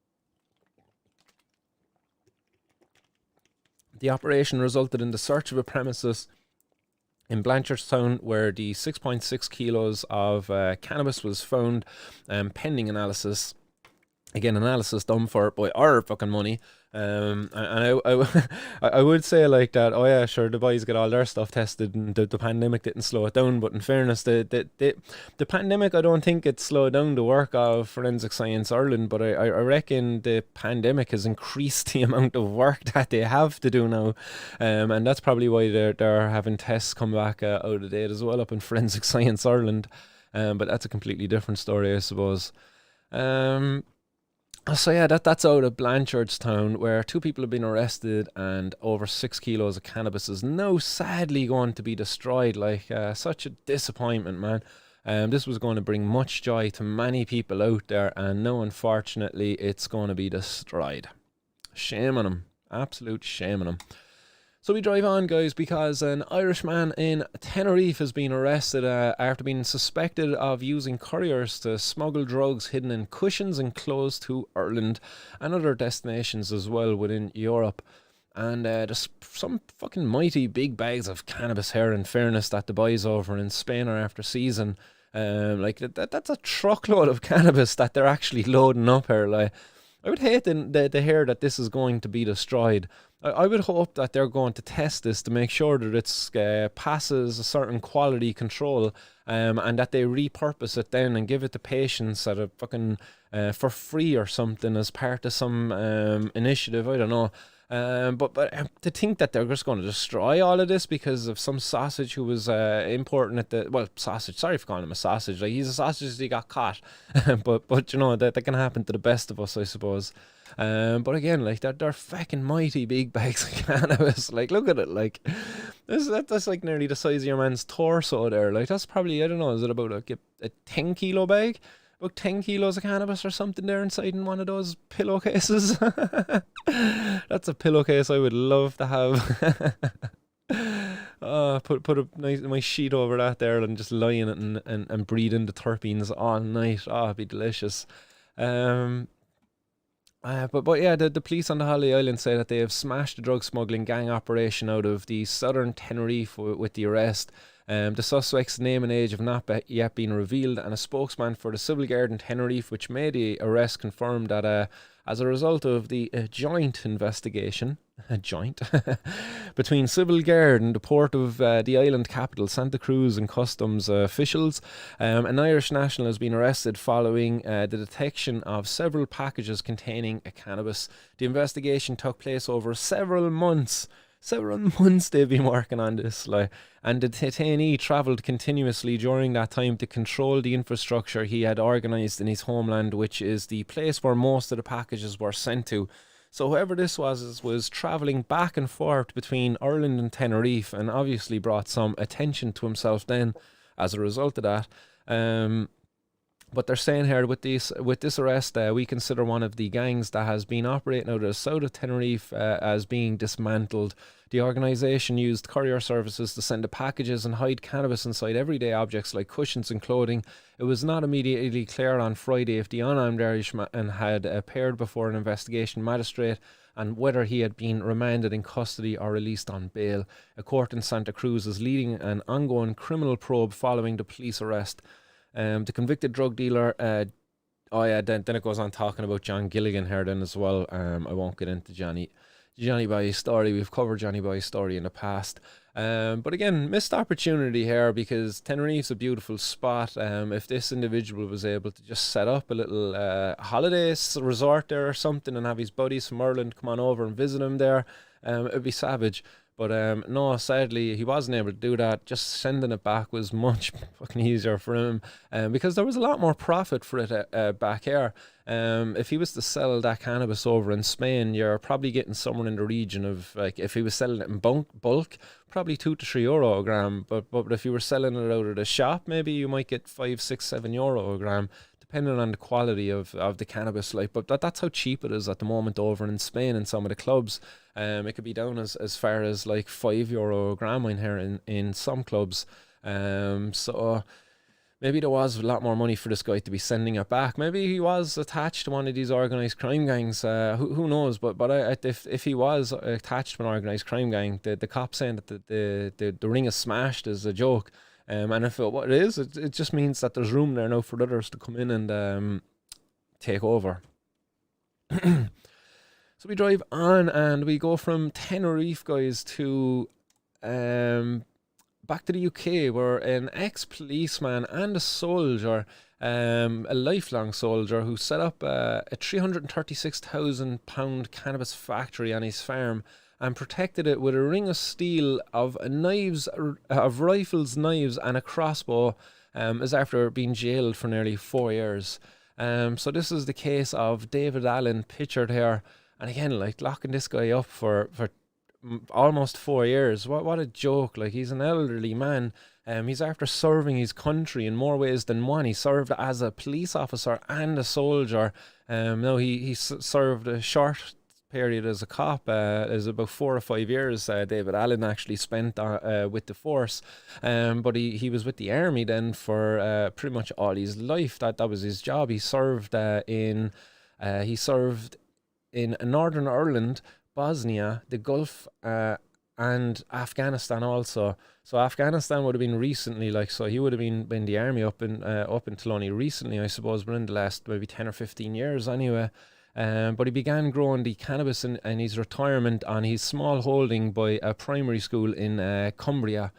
The operation resulted in the search of a premises in Blanchardstown where the 6.6 kilos of cannabis was found, pending analysis. Again, analysis done by our fucking money. And I would say like that, oh yeah, sure, the boys get all their stuff tested and the pandemic didn't slow it down, but in fairness, the pandemic, I don't think it slowed down the work of Forensic Science Ireland, but I reckon the pandemic has increased the amount of work that they have to do now, and that's probably why they're having tests come back out of date as well up in Forensic Science Ireland, but that's a completely different story, I suppose. So yeah, that's out of Blanchardstown, where 2 people have been arrested and over 6 kilos of cannabis is now sadly going to be destroyed. Like, such a disappointment, man. This was going to bring much joy to many people out there, and now unfortunately it's going to be destroyed. Shame on them. Absolute shame on them. So we drive on, guys, because an Irishman in Tenerife has been arrested after being suspected of using couriers to smuggle drugs hidden in cushions and clothes to Ireland and other destinations as well within Europe. And there's some fucking mighty big bags of cannabis here, in fairness, that the boys over in Spain are after seizing. Like, that's a truckload of cannabis that they're actually loading up here. Like, I would hate to hear that this is going to be destroyed. I would hope that they're going to test this to make sure that it's passes a certain quality control, and that they repurpose it then and give it to patients at a fucking for free or something as part of some initiative. I don't know. But to think that they're just going to destroy all of this because of some sausage who was importing it, sausage, sorry for calling him a sausage, like he's a sausage that he got caught, but you know, that can happen to the best of us, I suppose. But again, like they're fucking mighty big bags of cannabis. Like, look at it, like that's like nearly the size of your man's torso there. Like, that's probably, I don't know, is it about a 10 kilo bag? About 10 kilos of cannabis or something there inside in one of those pillowcases. That's a pillowcase I would love to have. Put a nice sheet over that there and just lie in it and breathe in the terpenes all night. Oh, it'd be delicious. But yeah, the police on the Holiday Island say that they have smashed the drug smuggling gang operation out of the southern Tenerife with the arrest. The suspect's name and age have not yet been revealed, and a spokesman for the Civil Guard in Tenerife, which made the arrest, confirmed that as a result of the joint investigation, between Civil Guard and the port of the island capital, Santa Cruz, and customs officials, an Irish national has been arrested following the detection of several packages containing cannabis. The investigation took place over several months. They've been working on this, like, and the detainee travelled continuously during that time to control the infrastructure he had organised in his homeland, which is the place where most of the packages were sent to. So whoever this was travelling back and forth between Ireland and Tenerife, and obviously brought some attention to himself then as a result of that. But they're saying here, with this arrest, we consider one of the gangs that has been operating out of the south of Tenerife as being dismantled. The organisation used courier services to send the packages and hide cannabis inside everyday objects like cushions and clothing. It was not immediately clear on Friday if the unarmed Irishman had appeared before an investigation magistrate and whether he had been remanded in custody or released on bail. A court in Santa Cruz is leading an ongoing criminal probe following the police arrest. The convicted drug dealer, then it goes on talking about John Gilligan here then as well. I won't get into Johnny Boy's story. We've covered Johnny Boy's story in the past. But again, missed opportunity here, because Tenerife's a beautiful spot. If this individual was able to just set up a little holiday resort there or something and have his buddies from Ireland come on over and visit him there, it'd be savage. But no, sadly, he wasn't able to do that. Just sending it back was much fucking easier for him, because there was a lot more profit for it back here. If he was to sell that cannabis over in Spain, you're probably getting somewhere in the region of, like, if he was selling it in bulk, probably €2 to €3 a gram. But if you were selling it out of the shop, maybe you might get €5, €6, €7 a gram, depending on the quality of the cannabis. Like, but that's how cheap it is at the moment over in Spain in some of the clubs. It could be down as far as like €5 a gram in here in some clubs. So maybe there was a lot more money for this guy to be sending it back. Maybe he was attached to one of these organised crime gangs. Who knows? But if he was attached to an organised crime gang, the cops saying that the ring is smashed is a joke. And if what it is, it just means that there's room there now for others to come in and take over. So we drive on and we go from Tenerife, guys, to back to the UK, where an ex-policeman and a soldier, a lifelong soldier, who set up a £336,000 cannabis factory on his farm and protected it with a ring of steel of rifles, knives, and a crossbow, is after being jailed for nearly 4 years. So this is the case of David Allen, pictured here. And again, like, locking this guy up for almost 4 years. What a joke. Like, he's an elderly man. He's after serving his country in more ways than one. He served as a police officer and a soldier. No, he served a short period as a cop. Is about 4 or 5 years David Allen actually spent with the force, but he was with the army then for pretty much all his life. That was his job. He served in Northern Ireland, Bosnia, the Gulf, and Afghanistan also. So Afghanistan would have been recently, like, so he would have been in the army up until only recently, I suppose, but in the last maybe 10 or 15 years anyway. But he began growing the cannabis in his retirement on his small holding by a primary school in Cumbria.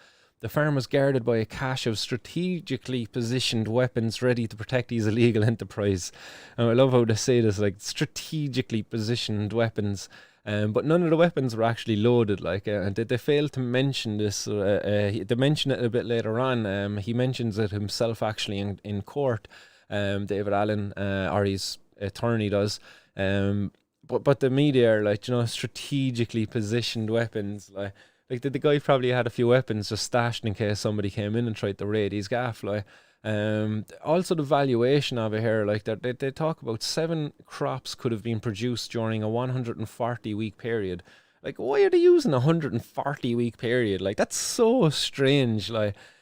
The farm was guarded by a cache of strategically positioned weapons ready to protect his illegal enterprise. And I love how they say this, like strategically positioned weapons. But none of the weapons were actually loaded. And they failed to mention this. They mention it a bit later on. He mentions it himself actually in court. David Allen, or his attorney, does. But the media are like, strategically positioned weapons. Like the guy probably had a few weapons just stashed in case somebody came in and tried to raid his gaff. Also the valuation of it here, like they talk about 7 crops could have been produced during a 140-week period. Like, why are they using a 140-week period? Like, that's so strange.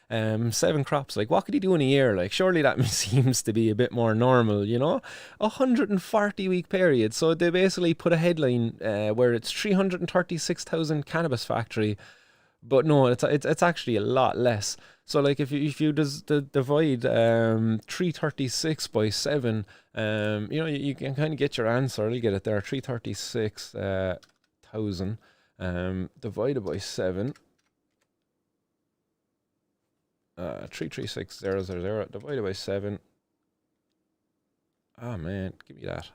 7 crops, like what could he do in a year? Like, surely that seems to be a bit more normal, 140-week period. So they basically put a headline where it's 336,000 cannabis factory, but no, it's actually a lot less. So like if you divide 336 by 7, you can kind of get your answer. I'll get it there. 336,000 divided by 7. 336,000 divided by 7. Oh man, give me that.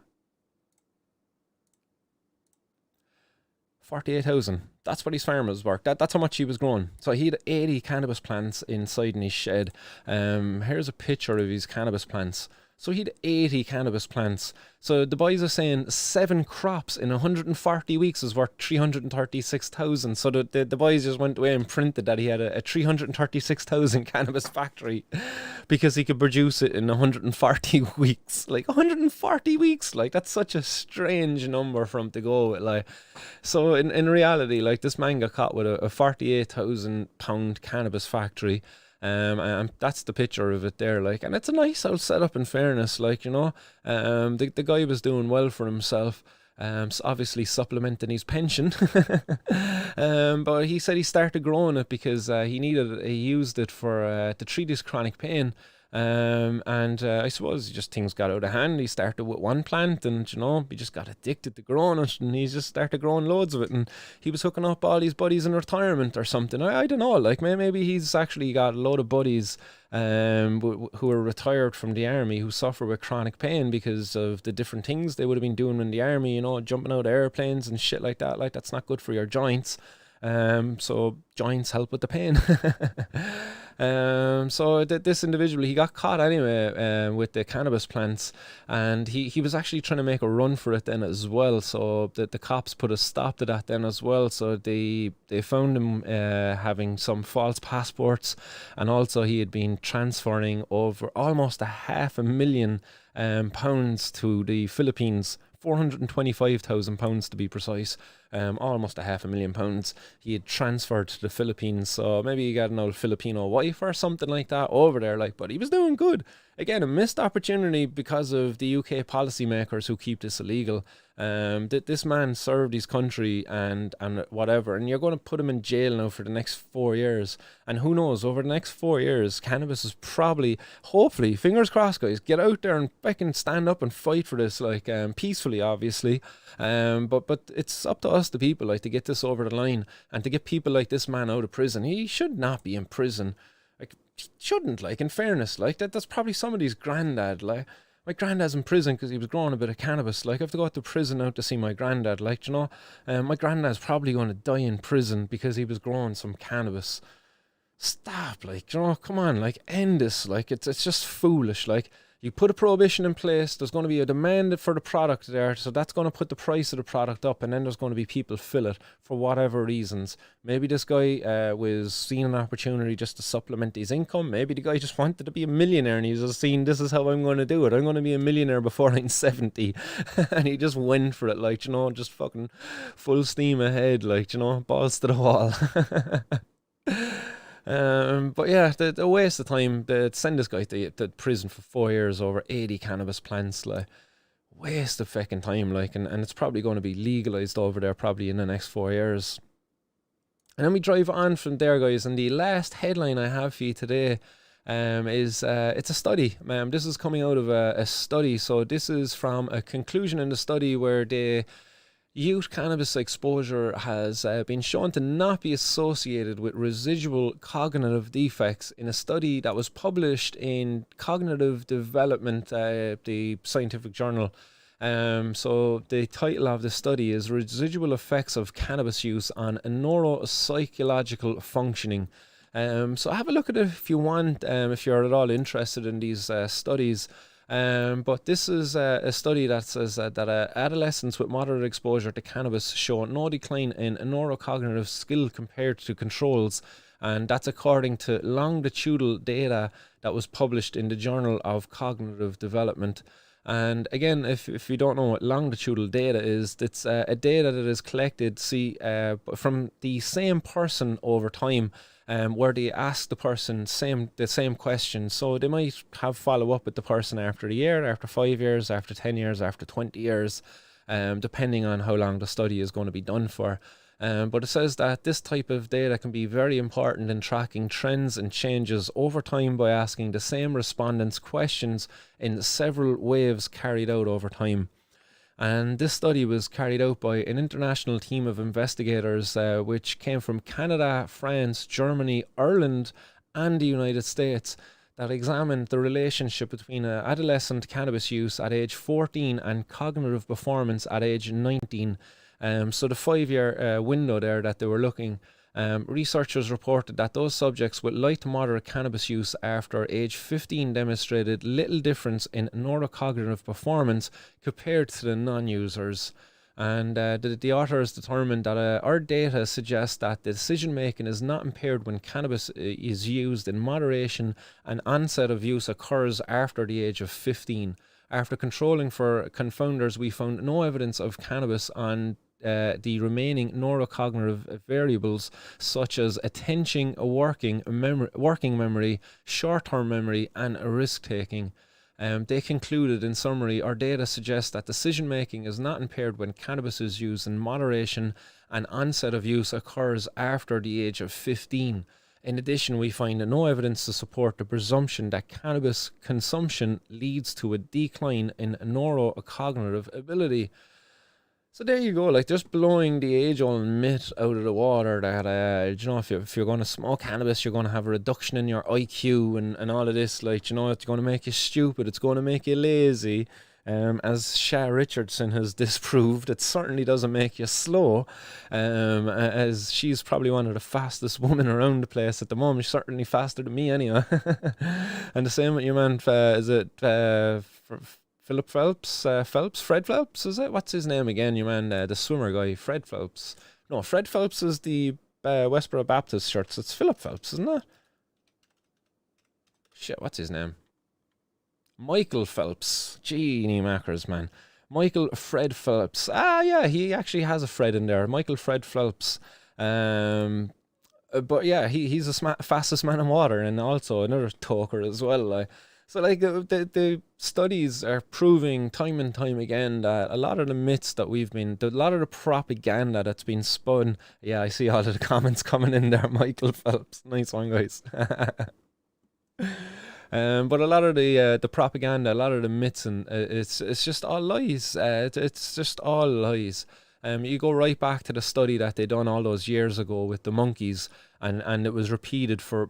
48,000. That's what his farm was worth. That's how much he was growing. So he had 80 cannabis plants inside in his shed. Here's a picture of his cannabis plants. So he had 80 cannabis plants. So the boys are saying 7 crops in 140 weeks is worth 336,000. So the boys just went away and printed that he had a 336,000 cannabis factory because he could produce it in 140 weeks. Like 140 weeks, like that's such a strange number for him to go with. Like, so in reality, like this man got caught with a 48,000 pound cannabis factory. And that's the picture of it there, like, and it's a nice old setup in fairness, like, the guy was doing well for himself, obviously supplementing his pension, but he said he started growing it because he used it for to treat his chronic pain. And I suppose things got out of hand. He started with one plant and, he just got addicted to growing it and he just started growing loads of it and he was hooking up all his buddies in retirement or something. I don't know, like maybe he's actually got a load of buddies who are retired from the army who suffer with chronic pain because of the different things they would have been doing in the army, jumping out of airplanes and shit like that. Like, that's not good for your joints. So joints help with the pain. So this individual, he got caught anyway with the cannabis plants, and he was actually trying to make a run for it then as well. So the cops put a stop to that then as well. So they found him having some false passports, and also he had been transferring over almost £500,000 to the Philippines. £425,000 to be precise, almost £500,000 he had transferred to the Philippines. So maybe he got an old Filipino wife or something like that over there, like, but he was doing good. Again, a missed opportunity because of the UK policymakers who keep this illegal. This man served his country and whatever, and you're going to put him in jail now for the next 4 years. And who knows, over the next 4 years, cannabis is probably, hopefully, fingers crossed, guys, get out there and fucking stand up and fight for this, like, peacefully, obviously. But it's up to us, the people, like, to get this over the line and to get people like this man out of prison. He should not be in prison. Like, he shouldn't, like, in fairness, like, that's probably somebody's granddad, like. My granddad's in prison because he was growing a bit of cannabis. Like, I have to go to prison now to see my granddad. Like, my granddad's probably going to die in prison because he was growing some cannabis. Stop, like, come on, like, end this. Like, it's just foolish. Like, you put a prohibition in place, there's going to be a demand for the product there, so that's going to put the price of the product up, and then there's going to be people fill it for whatever reasons. Maybe this guy was seeing an opportunity just to supplement his income. Maybe the guy just wanted to be a millionaire and he's just seen, this is how I'm going to do it. I'm going to be a millionaire before I'm 70. And he just went for it, like, just fucking full steam ahead, like, balls to the wall. But yeah, the waste of time. To send this guy to prison for 4 years over 80 cannabis plants, like, waste of fucking time, like, and it's probably going to be legalized over there probably in the next 4 years. And then we drive on from there, guys, and the last headline I have for you today is it's a study. This is coming out of a study. So this is from a conclusion in the study where they youth cannabis exposure has been shown to not be associated with residual cognitive defects in a study that was published in Cognitive Development, the scientific journal. So the title of the study is Residual Effects of Cannabis Use on Neuropsychological Functioning. So have a look at it if you want, if you're at all interested in these studies. But this is a study that says that adolescents with moderate exposure to cannabis show no decline in neurocognitive skill compared to controls, and that's according to longitudinal data that was published in the Journal of Cognitive Development. And again, if you don't know what longitudinal data is, it's a data that is collected from the same person over time. Where they ask the person the same question. So they might have follow up with the person after a year, after 5 years, after 10 years, after 20 years, depending on how long the study is going to be done for. But it says that this type of data can be very important in tracking trends and changes over time by asking the same respondents questions in several waves carried out over time. And this study was carried out by an international team of investigators which came from Canada, France, Germany, Ireland and the United States, that examined the relationship between adolescent cannabis use at age 14 and cognitive performance at age 19. So the 5-year window there that they were looking, researchers reported that those subjects with light to moderate cannabis use after age 15 demonstrated little difference in neurocognitive performance compared to the non-users. And the authors determined that our data suggests that the decision making is not impaired when cannabis is used in moderation, and onset of use occurs after the age of 15. After controlling for confounders, we found no evidence of cannabis on the remaining neurocognitive variables such as attention, working memory, short-term memory and risk-taking. They concluded, in summary, our data suggests that decision-making is not impaired when cannabis is used in moderation, and onset of use occurs after the age of 15. In addition, we find no evidence to support the presumption that cannabis consumption leads to a decline in neurocognitive ability. So there you go, like just blowing the age-old myth out of the water that, you know, if you're going to smoke cannabis, you're going to have a reduction in your IQ and all of this, like, you know, it's going to make you stupid, it's going to make you lazy. As Sha Richardson has disproved, it certainly doesn't make you slow, as she's probably one of the fastest women around the place at the moment. She's certainly faster than me anyway. And the same with your man, is it Philip Phelps? Fred Phelps, is it? What's his name again, your man, the swimmer guy, Fred Phelps. No, Fred Phelps is the Westboro Baptist Church. It's Philip Phelps, isn't it? Shit, what's his name? Michael Phelps. Genie Mackers, man. Michael Fred Phelps. Ah, yeah, he actually has a Fred in there. Michael Fred Phelps. But yeah, he's the fastest man in water, and also another talker as well. So like the studies are proving time and time again that a lot of the myths that a lot of the propaganda that's been spun. Yeah, I see all of the comments coming in there. Michael Phelps, nice one, guys. But a lot of the propaganda, a lot of the myths, and it's just all lies. It's just all lies. You go right back to the study that they done all those years ago with the monkeys, and it was repeated for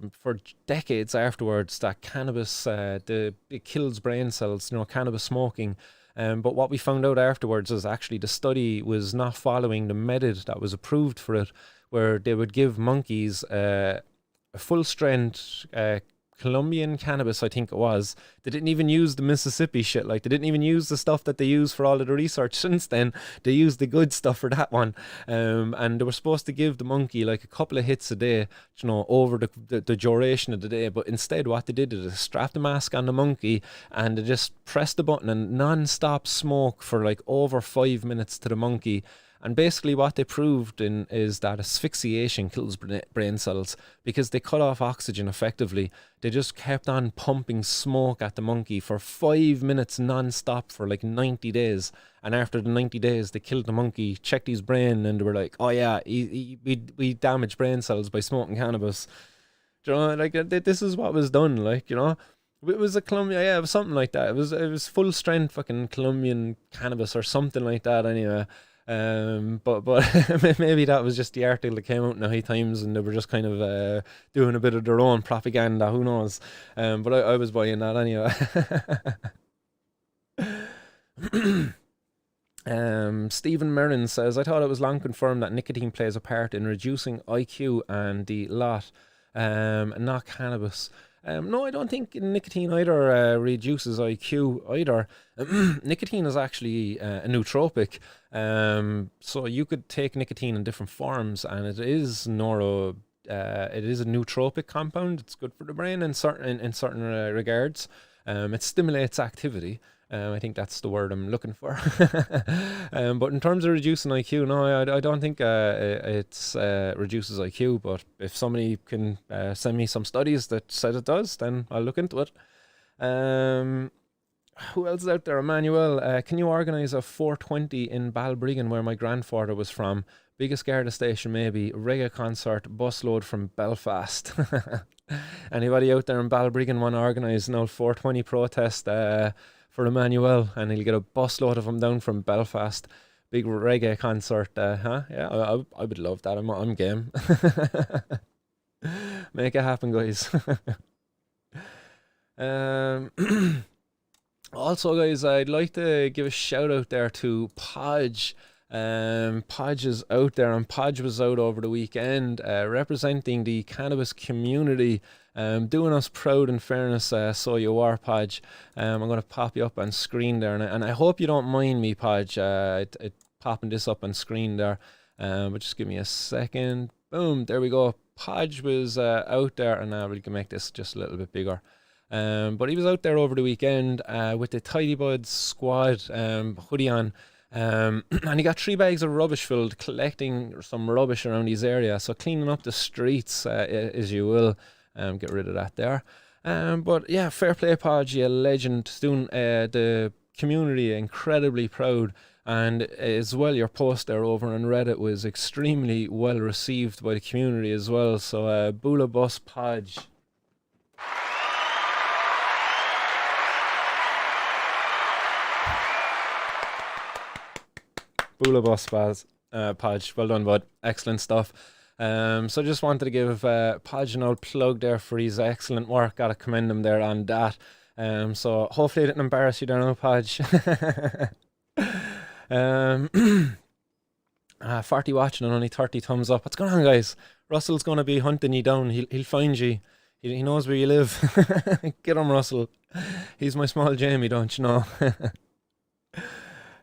decades afterwards that cannabis it kills brain cells, you know, cannabis smoking. But what we found out afterwards is actually the study was not following the method that was approved for it, where they would give monkeys a full strength Colombian cannabis, I think it was. They didn't even use the Mississippi shit. Like, they didn't even use the stuff that they use for all of the research since then. They used the good stuff for that one. And they were supposed to give the monkey like a couple of hits a day, you know, over the duration of the day. But instead, what they did is they strapped the mask on the monkey and they just pressed the button and non-stop smoke for like over 5 minutes to the monkey. And basically what they proved is that asphyxiation kills brain cells because they cut off oxygen effectively. They just kept on pumping smoke at the monkey for 5 minutes non-stop for like 90 days. And after the 90 days, they killed the monkey, checked his brain, and they were like, oh yeah, we damaged brain cells by smoking cannabis. Do you know, like this is what was done. Like, you know, it was a Colombian, yeah, it was something like that. It was full strength fucking Colombian cannabis or something like that. Anyway, but maybe that was just the article that came out in the High Times, and they were just kind of doing a bit of their own propaganda. Who knows? But I was buying that anyway. Stephen Merrin says, I thought it was long confirmed that nicotine plays a part in reducing IQ and the lot, not cannabis. No, I don't think nicotine either reduces IQ either. Nicotine is actually a nootropic. So you could take nicotine in different forms, and it is it is a nootropic compound. It's good for the brain in certain regards. It stimulates activity. I think that's the word I'm looking for. But in terms of reducing IQ, no, I don't think it reduces IQ. But if somebody can send me some studies that said it does, then I'll look into it. Who else is out there? Emmanuel, can you organise a 420 in Balbriggan, where my grandfather was from? Biggest Garda station maybe. Reggae concert, busload from Belfast. Anybody out there in Balbriggan want to organise an old 420 protest for Emmanuel, and he'll get a busload of them down from Belfast. Big reggae concert, huh? Yeah, I would love that. I'm game. Make it happen, guys. Also, guys, I'd like to give a shout out there to Podge. Podge is out there, and Podge was out over the weekend representing the cannabis community, doing us proud. In fairness, so you are, Podge. I'm going to pop you up on screen there, and I hope you don't mind me, Podge, popping this up on screen there. But just give me a second. Boom, there we go. Podge was out there, and we can make this just a little bit bigger. But he was out there over the weekend with the Tidy Buds squad, hoodie on. And he got 3 bags of rubbish filled, collecting some rubbish around his area. So cleaning up the streets, as you will. Get rid of that there. But yeah, fair play, Podge, you legend, doing the community incredibly proud. And as well, your post there over on Reddit was extremely well received by the community as well. So Bula Bus Podge. Bula Bus Podge, well done, bud. Excellent stuff. So just wanted to give Podge an old plug there for his excellent work. Gotta commend him there on that. So hopefully I didn't embarrass you there now, Podge. 40 watching and only 30 thumbs up. What's going on, guys? Russell's gonna be hunting you down. He'll find you. He knows where you live. Get him, Russell. He's my small Jamie, don't you know?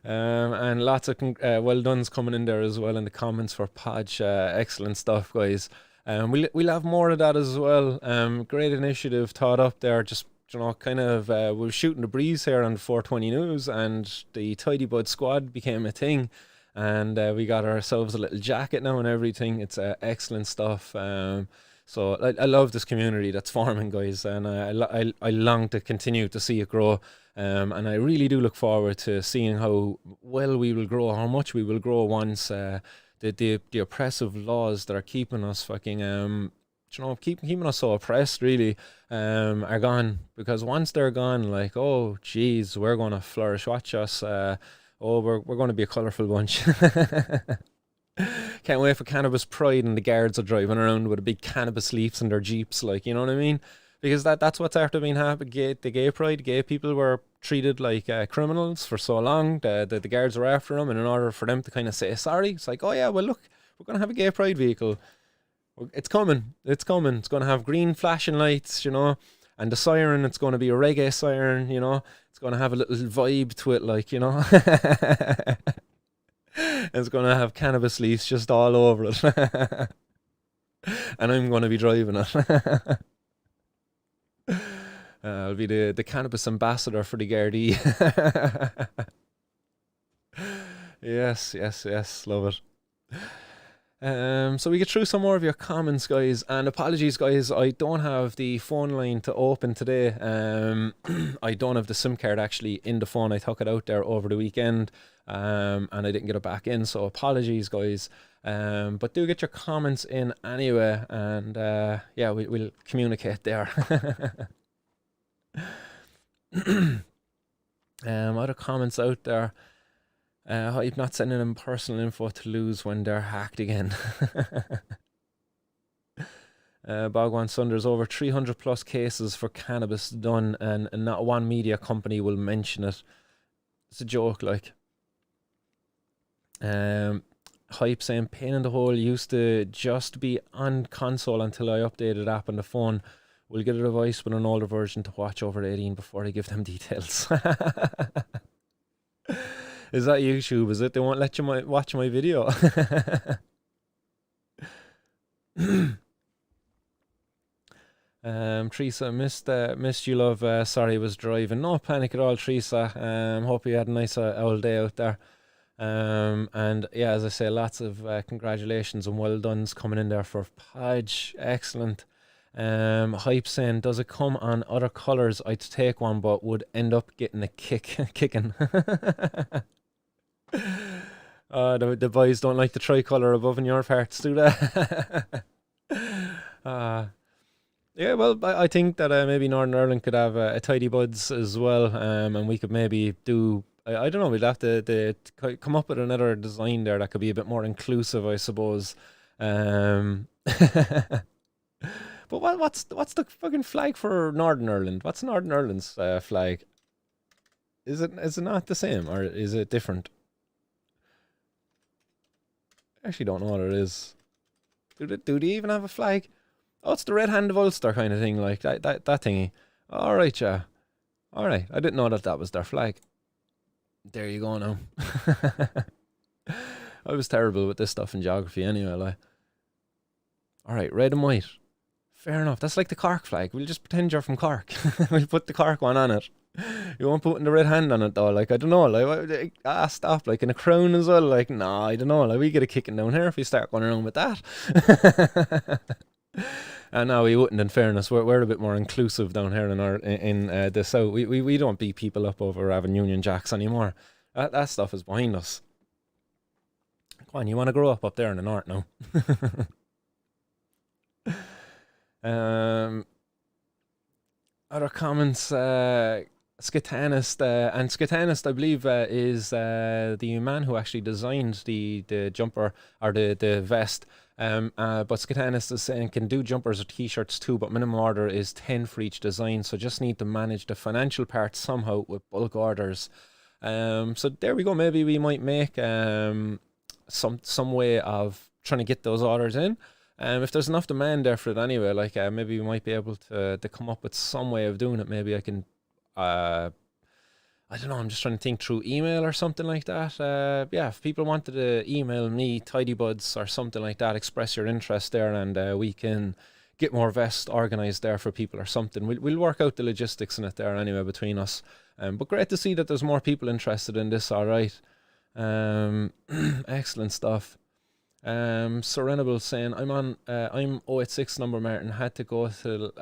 And lots of well done's coming in there as well in the comments for Podge. Excellent stuff, guys. We'll have more of that as well. Great initiative thought up there. Just, you know, kind of we were shooting the breeze here on 420 News, and the Tidy Bud squad became a thing, and we got ourselves a little jacket now and everything. It's excellent stuff. So I love this community that's forming, guys, and I long to continue to see it grow. And I really do look forward to seeing how well we will grow, how much we will grow once the oppressive laws that are keeping us fucking keeping us so oppressed really are gone. Because once they're gone, like, oh geez, we're gonna flourish. Watch us. We're gonna be a colourful bunch. Can't wait for Cannabis Pride, and the guards are driving around with a big cannabis leaves in their jeeps, like, you know what I mean? Because that's what's after being happened. The gay pride, gay people were treated like criminals for so long. The guards were after them, and in order for them to kind of say sorry, it's like, oh yeah, well look, we're going to have a gay pride vehicle. It's coming. It's coming. It's going to have green flashing lights, you know, and the siren, it's going to be a reggae siren, you know. It's going to have a little vibe to it, like, you know. It's going to have cannabis leaves just all over it. And I'm going to be driving it. I'll be the cannabis ambassador for the Gardaí. Yes, love it. So we get through some more of your comments, guys, and apologies, guys, I don't have the phone line to open today. I don't have the SIM card actually in the phone. I took it out there over the weekend, and I didn't get it back in, so apologies, guys. But do get your comments in anyway, and yeah, we'll communicate there. Other comments out there. Hype not sending them personal info to lose when they're hacked again. Bhagwan Sun, there's over 300 plus cases for cannabis done, and not one media company will mention it. It's a joke, like. Hype saying pain in the hole used to just be on console until I updated app on the phone. We'll get a device with an older version to watch over 18 before they give them details. Is that YouTube? Is it? They won't let you watch my video. Teresa, missed you, love. Sorry I was driving. No panic at all, Teresa. Hope you had a nice old day out there. And yeah, as I say, lots of congratulations and well done's coming in there for Podge. Excellent. Hype saying, does it come on other colours? I'd take one, but would end up getting a kicking. The boys don't like the tricolour above in your parts, do they? Yeah, well, I think that maybe Northern Ireland could have a Tidy Buds as well, and we could maybe do, I don't know, we'd have to come up with another design there that could be a bit more inclusive, I suppose. But what's the fucking flag for Northern Ireland? What's Northern Ireland's flag? Is it not the same, or is it different? I actually don't know what it is. Do they even have a flag? Oh, it's the Red Hand of Ulster kind of thing, like that thingy. All right, yeah. All right, I didn't know that was their flag. There you go now. I was terrible with this stuff in geography anyway. Like, all right, red and white. Fair enough. That's like the Cork flag. We'll just pretend you're from Cork. We'll put the Cork one on it. You won't put the red hand on it though. Like, I don't know. Like, stop. Like, in a crown as well. Like, nah, I don't know. Like, we get a kicking down here if we start going around with that. And no, we wouldn't. In fairness, we're a bit more inclusive down here in the south. We don't beat people up over having Union Jacks anymore. That stuff is behind us. Come on, you want to grow up there in the north now? Other comments. Scatanist, and Scatanist, I believe, is the man who actually designed the jumper or the vest. But Scatanist is saying can do jumpers or t-shirts too, but minimum order is 10 for each design, so just need to manage the financial part somehow with bulk orders. So there we go. Maybe we might make some way of trying to get those orders in. If there's enough demand there for it anyway, like maybe we might be able to come up with some way of doing it. Maybe I can, I don't know, I'm just trying to think through email or something like that. Yeah, if people wanted to email me, Tidy Buds or something like that, express your interest there, and we can get more vests organised there for people or something. We'll work out the logistics in it there anyway between us. But great to see that there's more people interested in this, alright. Excellent stuff. Serenable saying I'm 086 number, Martin. Had to go to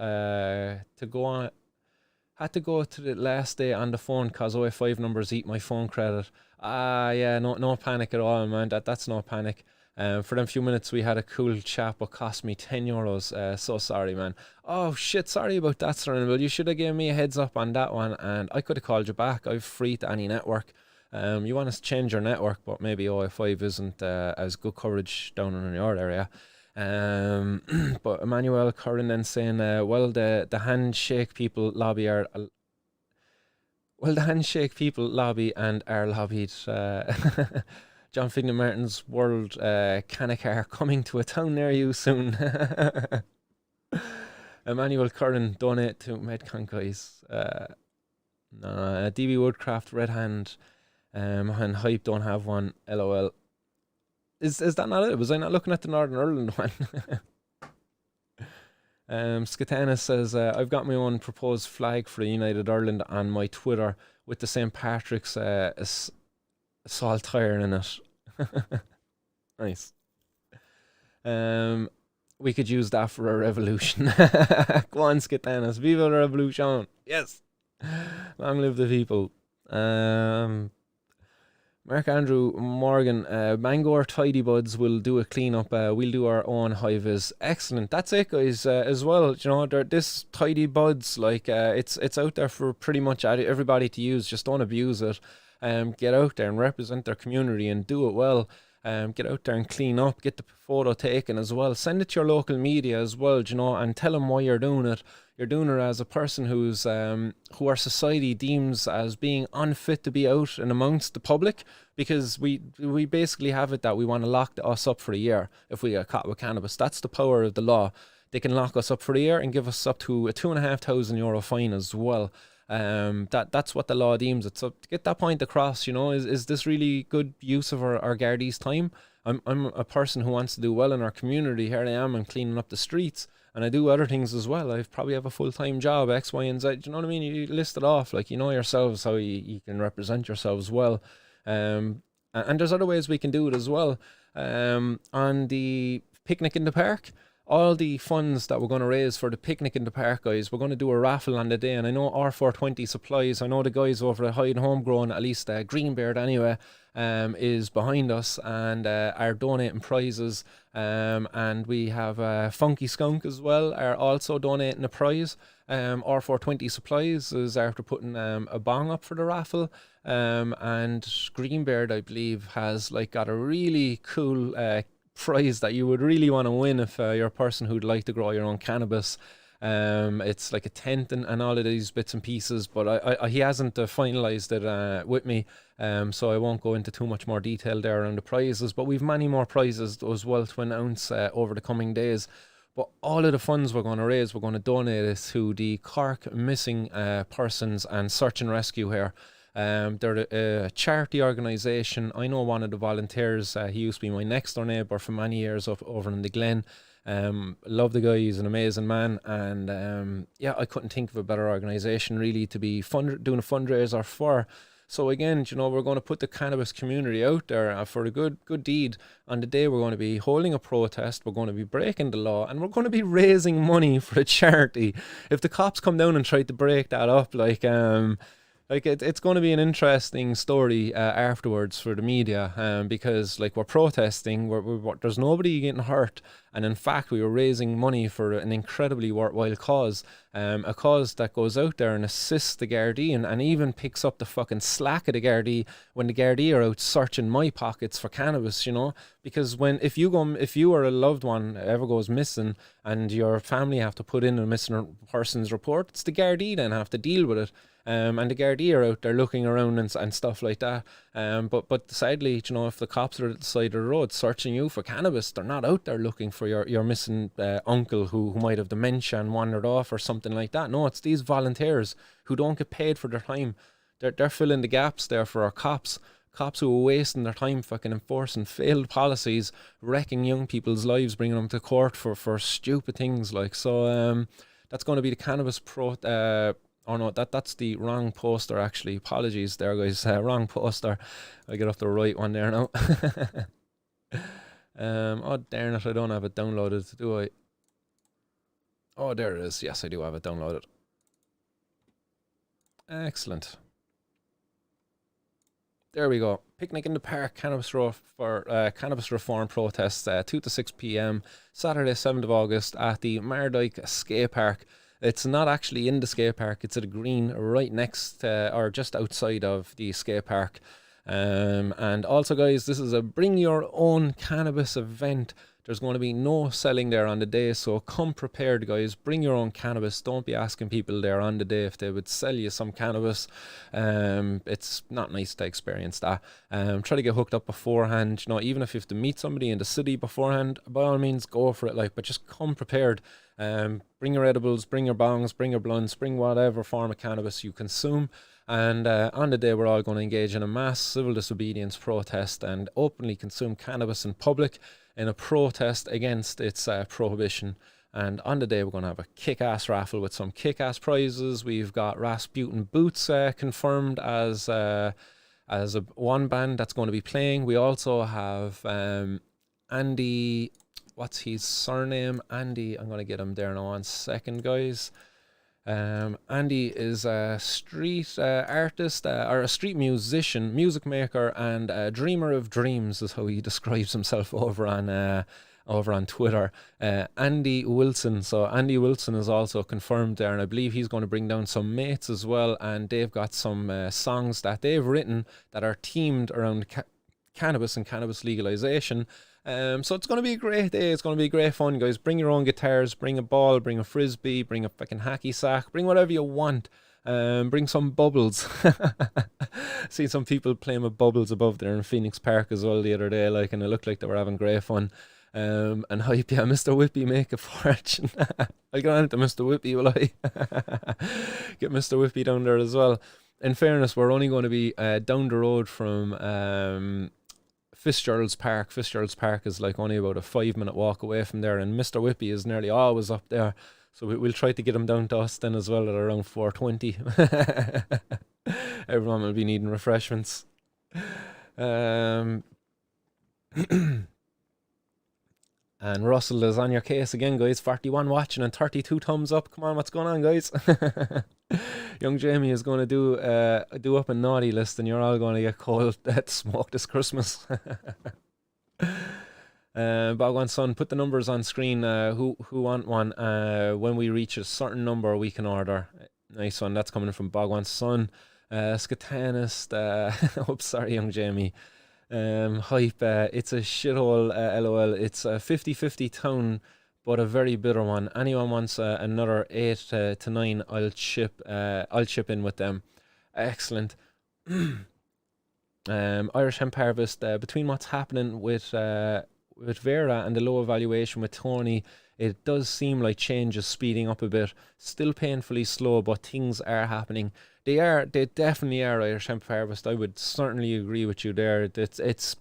the last day on the phone cause 085 numbers eat my phone credit. Yeah, no panic at all, man. That's no panic. For them few minutes we had a cool chat, but cost me €10. So sorry, man. Oh shit, sorry about that, Serenable. You should have given me a heads up on that one, and I could have called you back. I've free to any network. You want to change your network, but maybe 085 isn't as good coverage down in your area. But Emmanuel Curran then saying, well, the handshake people lobby and are lobbied. John Fignan Martin's World Canacar coming to a town near you soon. Emmanuel Curran, donate to Medcon, guys. DB Woodcraft, Red Hand, and Hype don't have one. LOL. Is that not it? Was I not looking at the Northern Ireland one? Skatana says, I've got my own proposed flag for United Ireland on my Twitter with the St. Patrick's assault iron in it. Nice. We could use that for a revolution. Go on, Skitanis. Viva la revolution. Yes. Long live the people. Mark Andrew Morgan, Bangor Tidy Buds will do a clean-up. We'll do our own high-vis. Excellent. That's it, guys, as well. You know, this Tidy Buds, like, it's out there for pretty much everybody to use. Just don't abuse it. Get out there and represent their community and do it well. Get out there and clean up. Get the photo taken as well. Send it to your local media as well, you know, and tell them why you're doing it. You're doing it as a person who's who our society deems as being unfit to be out and amongst the public, because we basically have it that we want to lock us up for a year if we get caught with cannabis. That's the power of the law. They can lock us up for a year and give us up to a €2,500 fine as well. That's what the law deems it. So to get that point across, you know, is this really good use of our Gardaí's time? I'm a person who wants to do well in our community. Here I am, I'm cleaning up the streets, and I do other things as well. I probably have a full-time job, X, Y, and Z. Do you know what I mean? You list it off, like, you know yourselves how you can represent yourselves well. And there's other ways we can do it as well. On the picnic in the park, all the funds that we're going to raise for the picnic in the park, guys, we're going to do a raffle on the day. And I know R420 Supplies, I know the guys over at Hyde Homegrown, at least Greenbeard anyway, is behind us and are donating prizes. And we have Funky Skunk as well, are also donating a prize. R420 Supplies is after putting a bong up for the raffle. And Greenbeard, I believe, has like got a really cool prize that you would really want to win if you're a person who'd like to grow your own cannabis. It's like a tent and all of these bits and pieces, but he hasn't finalized it with me, so I won't go into too much more detail there around the prizes, but we've many more prizes as well to announce over the coming days. But all of the funds we're going to raise, we're going to donate it to the Cork Missing Persons and Search and Rescue here. They're a charity organisation. I know one of the volunteers. He used to be my next door neighbour for many years over in the Glen. Love the guy. He's an amazing man. And yeah, I couldn't think of a better organisation really to be doing a fundraiser for. So again, you know, we're going to put the cannabis community out there for a good deed. On the day we're going to be holding a protest, we're going to be breaking the law, and we're going to be raising money for a charity. If the cops come down and try to break that up, it's going to be an interesting story afterwards for the media, because like we're protesting, there's nobody getting hurt, and in fact we were raising money for an incredibly worthwhile cause, a cause that goes out there and assists the Gardaí and even picks up the fucking slack of the Gardaí when the Gardaí are out searching my pockets for cannabis, you know, because if you or a loved one ever goes missing and your family have to put in a missing person's report, it's the Gardaí then have to deal with it. And the Gardaí are out there looking around and stuff like that. But sadly, you know, if the cops are at the side of the road searching you for cannabis, they're not out there looking for your missing uncle who might have dementia and wandered off or something like that. No, it's these volunteers who don't get paid for their time. They're filling the gaps there for our cops. Cops who are wasting their time fucking enforcing failed policies, wrecking young people's lives, bringing them to court for stupid things like. So that's going to be the cannabis Oh no, that's the wrong poster actually. Apologies there, guys. Wrong poster. I get off the right one there now. Oh darn it, I don't have it downloaded, do I? Oh, there it is. Yes, I do have it downloaded. Excellent. There we go. Picnic in the Park, Cannabis Reform protests, 2 to 6 p.m. Saturday, 7th of August at the Mardyke Skate Park. It's not actually in the skate park, it's at a green right next or just outside of the skate park. And also, guys, this is a bring your own cannabis event. There's going to be no selling there on the day, so come prepared, guys. Bring your own cannabis. Don't be asking people there on the day if they would sell you some cannabis. It's not nice to experience that. Try to get hooked up beforehand. You know, even if you have to meet somebody in the city beforehand, by all means, go for it. But just come prepared. Bring your edibles, bring your bongs, bring your blunts, bring whatever form of cannabis you consume. And on the day, we're all going to engage in a mass civil disobedience protest and openly consume cannabis in public in a protest against its prohibition. And on the day, we're going to have a kick-ass raffle with some kick-ass prizes. We've got Rasputin Boots confirmed as one band that's going to be playing. We also have Andy... what's his surname? Andy. I'm going to get him there in 1 second, guys. Andy is a street artist or a street musician, music maker, and a dreamer of dreams is how he describes himself over on Twitter. Andy Wilson. So Andy Wilson is also confirmed there, and I believe he's going to bring down some mates as well, and they've got some songs that they've written that are themed around cannabis and cannabis legalization. So it's going to be a great day. It's going to be great fun, guys. Bring your own guitars, bring a ball, bring a frisbee, bring a fucking hacky sack, bring whatever you want. Bring some bubbles. See some people playing with bubbles above there in Phoenix Park as well the other day, like, and it looked like they were having great fun. And hype, yeah, Mr. Whippy make a fortune. I'll go on to Mr. Whippy, will I? Get Mr. Whippy down there as well. In fairness, we're only going to be down the road from Fitzgerald's Park. Fitzgerald's Park is like only about a 5-minute walk away from there, and Mr. Whippy is nearly always up there. So we'll try to get him down to us then as well at around 4:20. Everyone will be needing refreshments. And Russell is on your case again, guys. 41 watching and 32 thumbs up. Come on, what's going on, guys? Young Jamie is going to do up a naughty list, and you're all going to get cold smoke this Christmas. Bogwan Son, put the numbers on screen. Who want one? When we reach a certain number, we can order. Nice one. That's coming from Bogwan Son. Scatanist. Oops, sorry, Young Jamie. Hype. It's a shithole. LOL. It's a 50-50 town, but a very bitter one. Anyone wants another 8 to 9? I'll chip in with them. Excellent. Irish Hemp Harvest. Between what's happening with Vera and the low evaluation with Tony, it does seem like change is speeding up a bit. Still painfully slow, but things are happening. They definitely are, Irish Hemp Harvest. I would certainly agree with you there. It's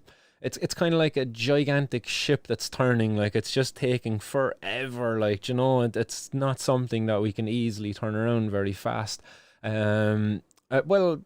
kind of like a gigantic ship that's turning. Like, it's just taking forever. Like, you know, it's not something that we can easily turn around very fast. Well,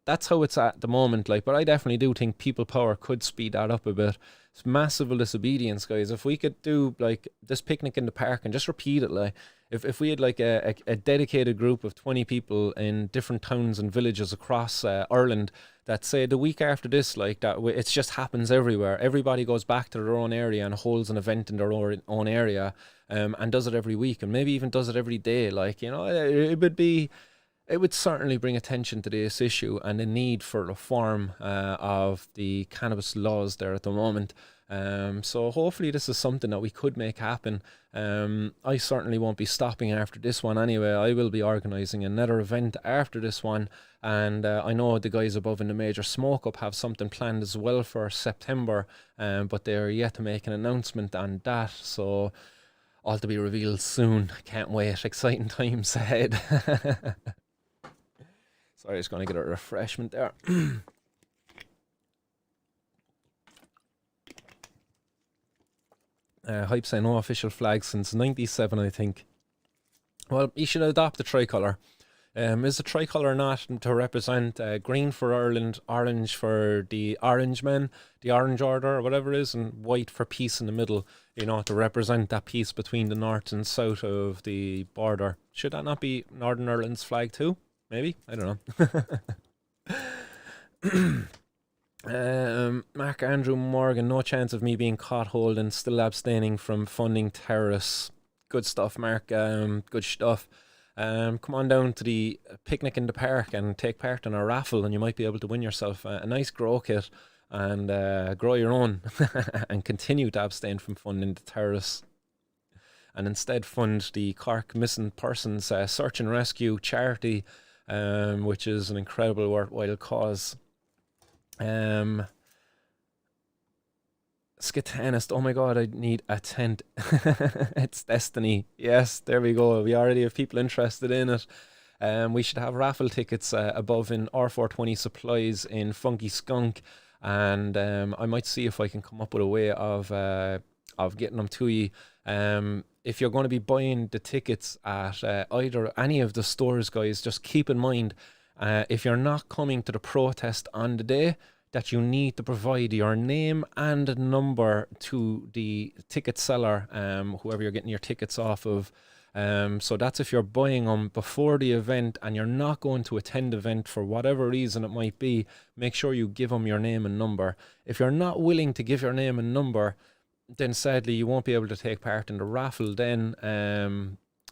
that's how it's at the moment. Like, but I definitely do think people power could speed that up a bit. It's massive disobedience, guys. If we could do like this picnic in the park and just repeat it, like if we had like a dedicated group of 20 people in different towns and villages across Ireland that say the week after this, like that, it just happens everywhere. Everybody goes back to their own area and holds an event in their own area, and does it every week, and maybe even does it every day. Like, you know, it would certainly bring attention to this issue and the need for reform of the cannabis laws there at the moment. So hopefully this is something that we could make happen. I certainly won't be stopping after this one anyway. I will be organising another event after this one, and I know the guys above in the Major Smoke Up have something planned as well for September, but they're yet to make an announcement on that, so all to be revealed soon. Can't wait. Exciting times ahead. Sorry, just going to get a refreshment there. Hype say no official flag since 97, I think. Well, you should adopt the tricolour. Is the tricolour not to represent green for Ireland, orange for the Orange Men, the Orange Order, or whatever it is, and white for peace in the middle, you know, to represent that peace between the north and south of the border? Should that not be Northern Ireland's flag too? Maybe? I don't know. Mark Andrew Morgan, no chance of me being caught holding, still abstaining from funding terrorists. Good stuff, Mark. Good stuff. Come on down to the picnic in the park and take part in a raffle, and you might be able to win yourself a nice grow kit and grow your own and continue to abstain from funding the terrorists, and instead fund the Cork Missing Persons Search and Rescue charity, which is an incredible worthwhile cause. Scatanist, oh my god, I need a tent. It's destiny. Yes, there we go. We already have people interested in it. We should have raffle tickets above in R420 Supplies in Funky Skunk, and I might see if I can come up with a way of getting them to you. If you're going to be buying the tickets at any of the stores, guys, just keep in mind, if you're not coming to the protest on the day, that you need to provide your name and number to the ticket seller, whoever you're getting your tickets off of. So that's if you're buying them before the event and you're not going to attend the event for whatever reason it might be, make sure you give them your name and number. If you're not willing to give your name and number, then sadly you won't be able to take part in the raffle then,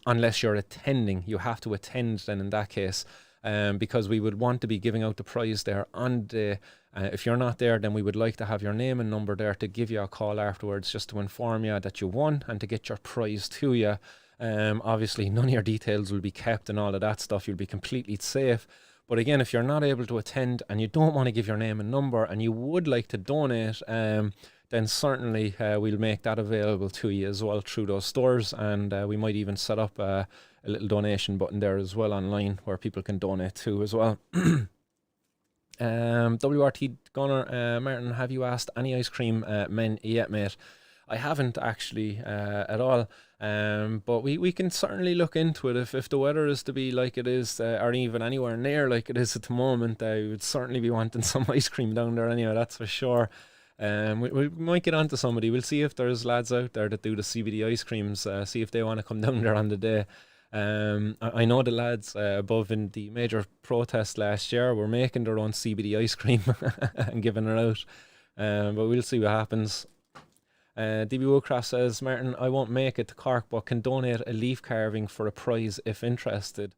unless you're attending. You have to attend then in that case, because we would want to be giving out the prize there on the if you're not there, then we would like to have your name and number there to give you a call afterwards, just to inform you that you won and to get your prize to you. Obviously none of your details will be kept and all of that stuff. You'll be completely safe. But again, if you're not able to attend and you don't want to give your name and number and you would like to donate, then certainly we'll make that available to you as well through those stores, and we might even set up a little donation button there as well online where people can donate to as well. WRT Gunner, Martin, have you asked any ice cream men yet, mate? I haven't actually at all, but we can certainly look into it. If the weather is to be like it is, or even anywhere near like it is at the moment, I would certainly be wanting some ice cream down there anyway, that's for sure. We might get onto somebody. We'll see if there's lads out there that do the CBD ice creams, see if they want to come down there on the day. I know the lads above in the major protest last year were making their own CBD ice cream and giving it out, but we'll see what happens. DB Woodcraft says, Martin, I won't make it to Cork but can donate a leaf carving for a prize if interested.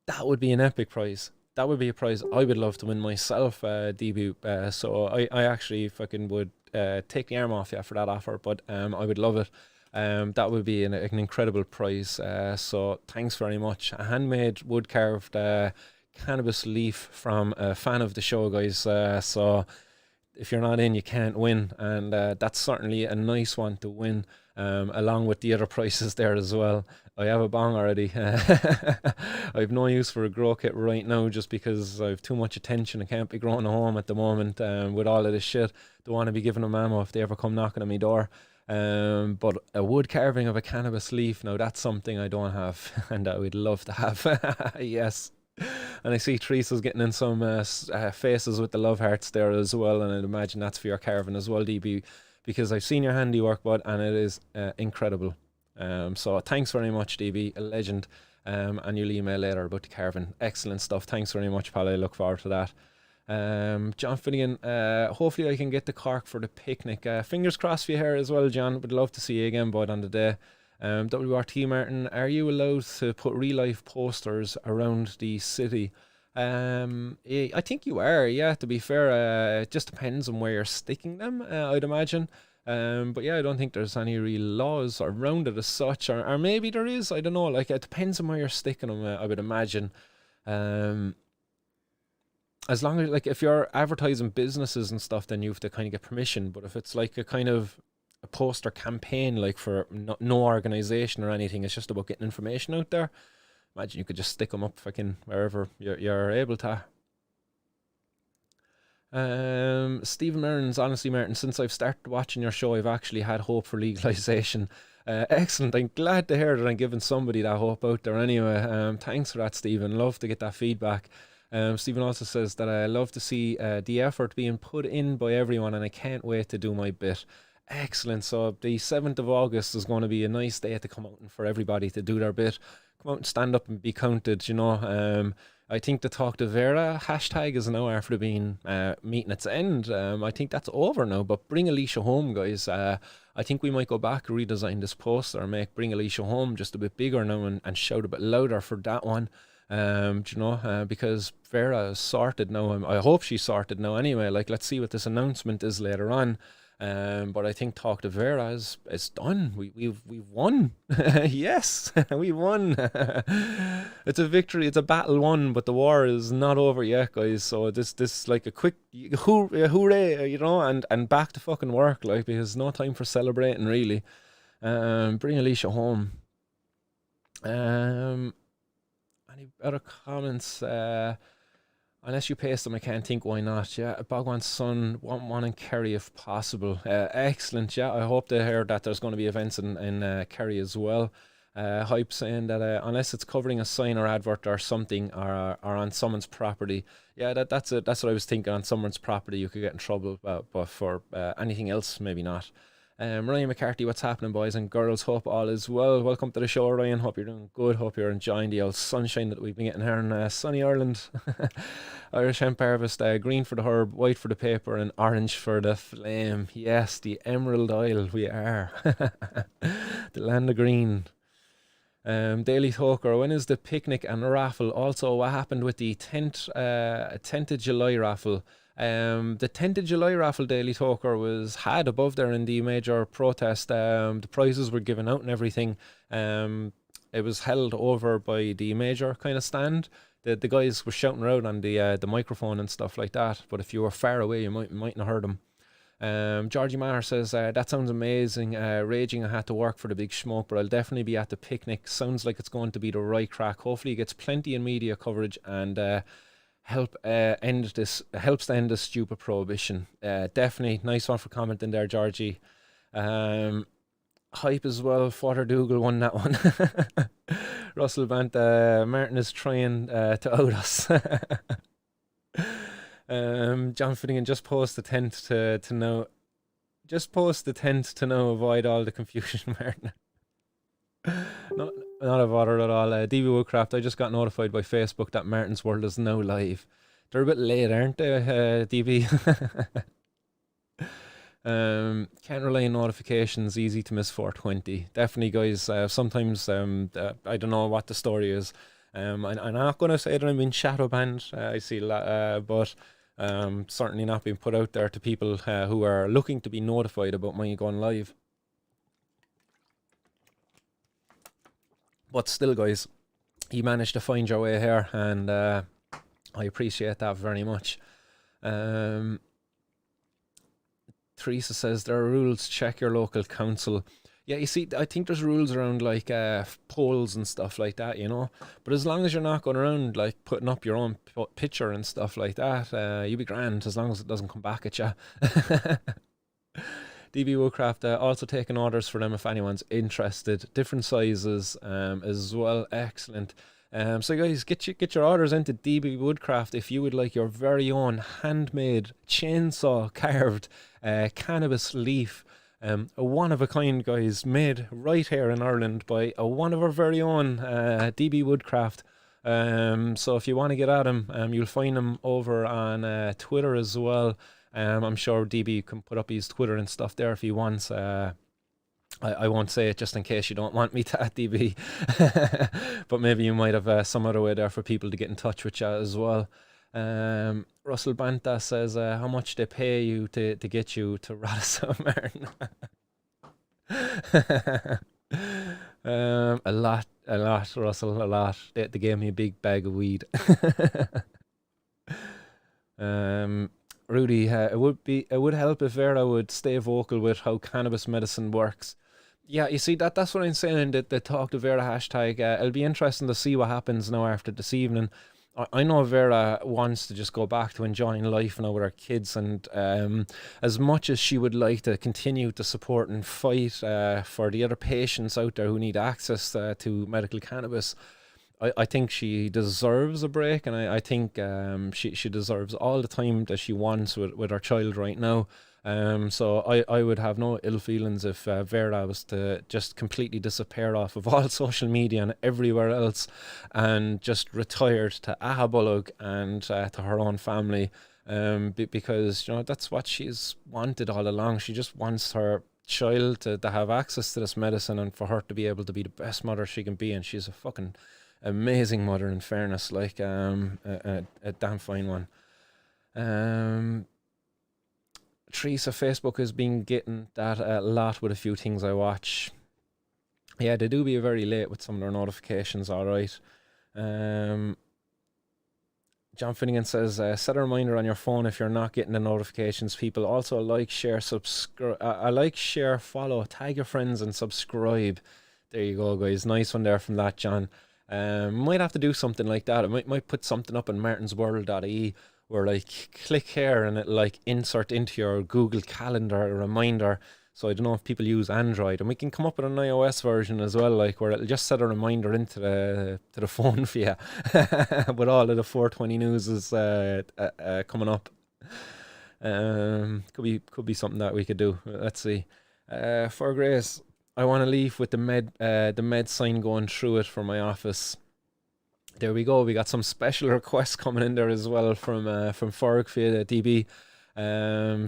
That would be an epic prize. That would be a prize I would love to win myself, DB. So I actually fucking would take the arm off you for that offer, but I would love it. That would be an incredible prize. So thanks very much. A handmade wood carved cannabis leaf from a fan of the show, guys. So if you're not in, you can't win, and that's certainly a nice one to win, along with the other prices there as well. I have a bong already. I have no use for a grow kit right now just because I have too much attention. I can't be growing at home at the moment with all of this shit. Don't want to be giving them ammo if they ever come knocking on my door. But a wood carving of a cannabis leaf, now that's something I don't have and I would love to have. Yes. And I see Teresa's getting in some faces with the love hearts there as well, and I'd imagine that's for your carving as well, DB, because I've seen your handiwork, bud, and it is incredible. So thanks very much, DB, a legend. And you'll email later about the carving. Excellent stuff. Thanks very much, pal. I look forward to that. John Finnegan, hopefully I can get to Cork for the picnic. Fingers crossed for you here as well, John. Would love to see you again, bud, on the day. WRT Martin, are you allowed to put real life posters around the city? I think you are, yeah, to be fair. It just depends on where you're sticking them, I'd imagine. But yeah, I don't think there's any real laws around it as such, or maybe there is, I don't know, like it depends on where you're sticking them, I would imagine. As long as, like, if you're advertising businesses and stuff, then you have to kind of get permission. But if it's like a kind of a poster campaign, like for no organization or anything, it's just about getting information out there, imagine you could just stick them up fucking wherever you're able to. Stephen Mearns, honestly, Martin, since I've started watching your show, I've actually had hope for legalization. Excellent. I'm glad to hear that I'm giving somebody that hope out there anyway. Thanks for that, Stephen. Love to get that feedback. Stephen also says that I love to see the effort being put in by everyone, and I can't wait to do my bit. Excellent. So the 7th of August is going to be a nice day to come out and for everybody to do their bit. Come out and stand up and be counted, you know. I think the Talk to Vera hashtag is now after being meeting its end. I think that's over now, but bring Alicia home, guys. I think we might go back, redesign this poster, and make Bring Alicia Home just a bit bigger now, and shout a bit louder for that one. You know, because Vera is sorted now. I hope she's sorted now anyway. Like, let's see what this announcement is later on. But I think Talk to Vera is done. We've won. Yes, we won. It's a victory. It's a battle won, but the war is not over yet, guys. So this like a quick hooray, you know, and back to fucking work, like, because no time for celebrating really. Bring Alicia home. Any other comments? Unless you paste them, I can't think why not. Yeah, Bogwan's son, want one in Kerry if possible. Excellent, yeah. I hope to hear that there's going to be events in Kerry as well. Hype saying that unless it's covering a sign or advert or something or on someone's property, yeah, that's it. That's what I was thinking. On someone's property, you could get in trouble, but for anything else, maybe not. Ryan McCarthy, what's happening, boys and girls? Hope all is well. Welcome to the show, Ryan. Hope you're doing good. Hope you're enjoying the old sunshine that we've been getting here in sunny Ireland. Irish hemp harvest, green for the herb, white for the paper, and orange for the flame. Yes, the Emerald Isle, we are. The land of green. Daily Talker, when is the picnic and raffle? Also, what happened with the 10th of July raffle? The 10th of July raffle, Daily Talker, was had above there in the major protest. The prizes were given out and everything. It was held over by the major kind of stand. The guys were shouting around on the microphone and stuff like that. But if you were far away, you mightn't have heard them. Georgie Maher says, that sounds amazing. Raging I had to work for the big smoke, but I'll definitely be at the picnic. Sounds like it's going to be the right crack. Hopefully it gets plenty of media coverage and helps to end this stupid prohibition. Definitely nice one for commenting there, Georgie. Hype as well. Father Dougal won that one. Russell Bant, Martin is trying to out us. John Finnegan, just post the 10th to know. Just post the 10th to know. Avoid all the confusion, Martin. Not a bother at all. DB Woodcraft, I just got notified by Facebook that Martin's World is now live. They're a bit late, aren't they, DB? Can't rely on notifications. Easy to miss 420. Definitely, guys. Sometimes I don't know what the story is. I'm not going to say that I'm being shadow banned. I see but certainly not being put out there to people who are looking to be notified about my going live. But still, guys, you managed to find your way here, and I appreciate that very much. Teresa says there are rules. Check your local council. Yeah, you see, I think there's rules around like polls and stuff like that, you know. But as long as you're not going around like putting up your own picture and stuff like that, you'll be grand as long as it doesn't come back at you. DB Woodcraft, also taking orders for them if anyone's interested. Different sizes as well. Excellent. So guys, get your orders into DB Woodcraft if you would like your very own handmade chainsaw carved cannabis leaf. A one-of-a-kind, guys, made right here in Ireland by one of our very own, DB Woodcraft. So if you want to get at him, you'll find him over on Twitter as well. I'm sure DB can put up his Twitter and stuff there if he wants. I won't say it just in case you don't want me to at DB. But maybe you might have some other way there for people to get in touch with you as well. Russell Banta says, how much they pay you to get you to Radisow, Martin? A lot, Russell, a lot. They gave me a big bag of weed. Rudy, it would help if Vera would stay vocal with how cannabis medicine works. Yeah, you see, that's what I'm saying, that the Talk to Vera hashtag. It'll be interesting to see what happens now after this evening. I know Vera wants to just go back to enjoying life now with her kids, and as much as she would like to continue to support and fight for the other patients out there who need access to medical cannabis, I think she deserves a break, and I think she deserves all the time that she wants with her child right now. So I would have no ill feelings if Vera was to just completely disappear off of all social media and everywhere else and just retired to Ahabullogue and to her own family, because, you know, that's what she's wanted all along. She just wants her child to have access to this medicine and for her to be able to be the best mother she can be, and she's a fucking amazing mother, in fairness, like a damn fine one. Teresa, Facebook has been getting that a lot with a few things I watch. Yeah, they do be very late with some of their notifications, alright. John Finnegan says, set a reminder on your phone if you're not getting the notifications, people. Also, like, share, subscribe. Like, share, follow, tag your friends and subscribe. There you go, guys. Nice one there from that, John. Might have to do something like that. I might put something up on martinsworld.ie where, like, click here and it like insert into your Google Calendar a reminder So I don't know if people use Android, and we can come up with an iOS version as well, like where it'll just set a reminder into the phone for you, with all of the 420 news is coming up. Could be something that we could do. Let's see. For Grace, I want to leave with the med sign going through it for my office. There we go. We got some special requests coming in there as well from Ferg via DB.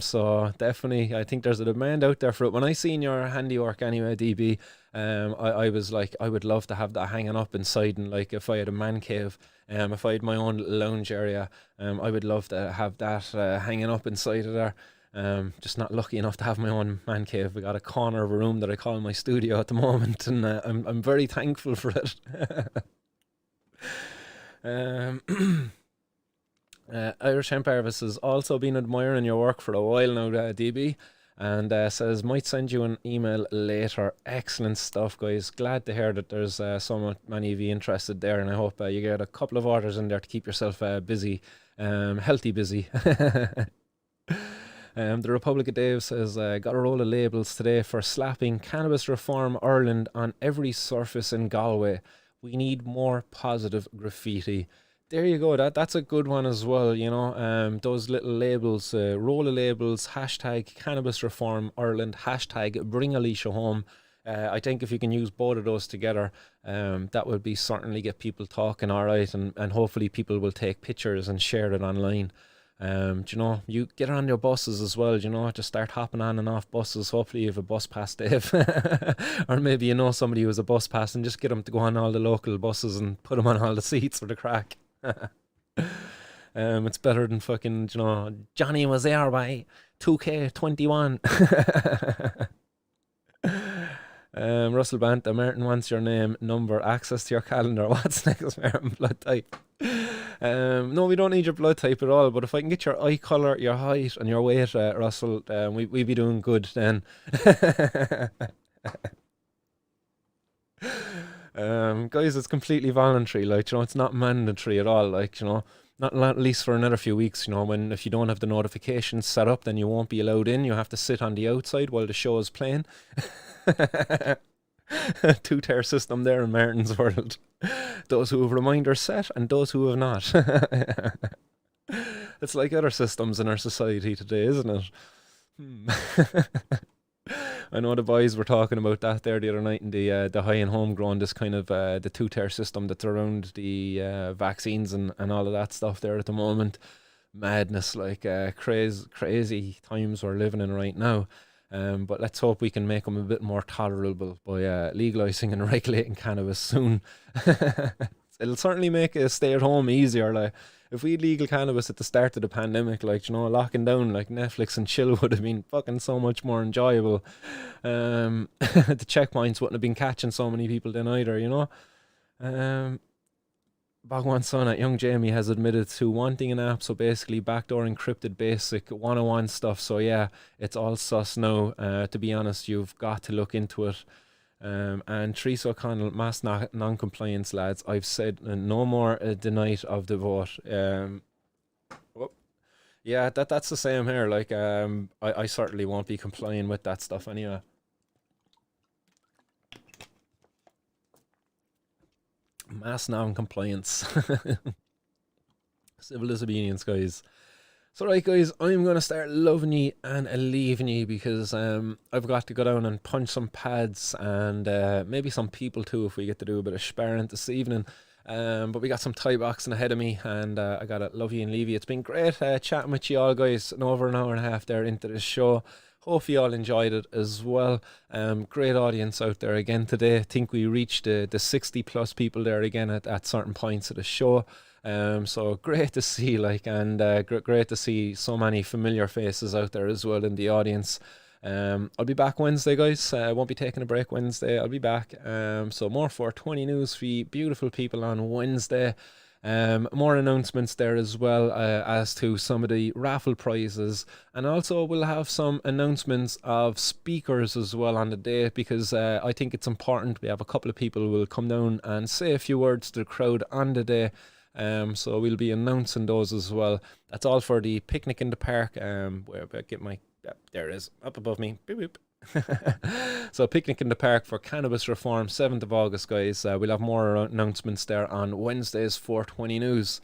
So definitely, I think there's a demand out there for it. When I seen your handiwork anyway, DB, I was like, I would love to have that hanging up inside, and like if I had a man cave, if I had my own little lounge area, I would love to have that hanging up inside of there. Just not lucky enough to have my own man cave. We got a corner of a room that I call my studio at the moment, and I'm very thankful for it. Irish Hemp Harvest has also been admiring your work for a while now, DB, and says might send you an email later. Excellent stuff, guys. Glad to hear that there's so many of you interested there, and I hope you get a couple of orders in there to keep yourself busy, healthy busy. The Republic of Dave says, got a roll of labels today for slapping Cannabis Reform Ireland on every surface in Galway. We need more positive graffiti. There you go. That's a good one as well. You know, those little labels, roll of labels, hashtag Cannabis Reform Ireland, hashtag Bring Alicia Home. I think if you can use both of those together, that would be certainly get people talking, all right, and hopefully people will take pictures and share it online. Do you know, you get on your buses as well, you know, just start hopping on and off buses. Hopefully you have a bus pass, Dave. Or maybe you know somebody who has a bus pass, and just get them to go on all the local buses and put them on all the seats for the crack. It's better than fucking, you know, Johnny was there by 2K21. Russell Banta, Martin wants your name, number, access to your calendar. What's next, Martin? Blood type. No, we don't need your blood type at all, but if I can get your eye colour, your height and your weight, Russell, we'd be doing good then. Guys, it's completely voluntary, like, you know, it's not mandatory at all, like, you know, not at least for another few weeks, you know, if you don't have the notifications set up, then you won't be allowed in. You have to sit on the outside while the show is playing. Two-tier system there in Martin's world. Those who have reminders set and those who have not. It's like other systems in our society today, isn't it? I know the boys were talking about that there the other night in the high and homegrown, this kind of the two-tier system that's around the vaccines and all of that stuff there at the moment. Madness, like crazy times we're living in right now. But let's hope we can make them a bit more tolerable by legalising and regulating cannabis soon. It'll certainly make a stay at home easier. Like, if we had legal cannabis at the start of the pandemic, like, you know, locking down like Netflix and chill would have been fucking so much more enjoyable. The checkpoints wouldn't have been catching so many people then either, you know. Bhagwan's son at Young Jamie has admitted to wanting an app, so basically backdoor encrypted basic 101 stuff. So yeah, it's all sus now. To be honest, you've got to look into it. And Teresa O'Connell, mass non-compliance, lads. I've said no more the night of the vote. Yeah, that's the same here. Like, I certainly won't be complying with that stuff anyway. Mass non-compliance. Civil disobedience, guys. So right, guys, I'm going to start loving ye and leaving ye, because I've got to go down and punch some pads and maybe some people too if we get to do a bit of sparring this evening. But we got some Thai boxing ahead of me, and I got to love you and leave you. It's been great chatting with you all, guys, and over an hour and a half there into this show. Hope you all enjoyed it as well. Great audience out there again today. I think we reached the 60 plus people there again at certain points of the show. So great to see, like, and great to see so many familiar faces out there as well in the audience. I'll be back Wednesday, guys. I won't be taking a break Wednesday. I'll be back. So more 420 news for you beautiful people on Wednesday. More announcements there as well as to some of the raffle prizes, and also we'll have some announcements of speakers as well on the day, because I think it's important. We have a couple of people who will come down and say a few words to the crowd on the day. So we'll be announcing those as well. That's all for the picnic in the park. Where I get my, there it is, up above me. Boop, boop. So picnic in the park for cannabis reform, 7th of August, guys. We'll have more announcements there on Wednesday's 420 News.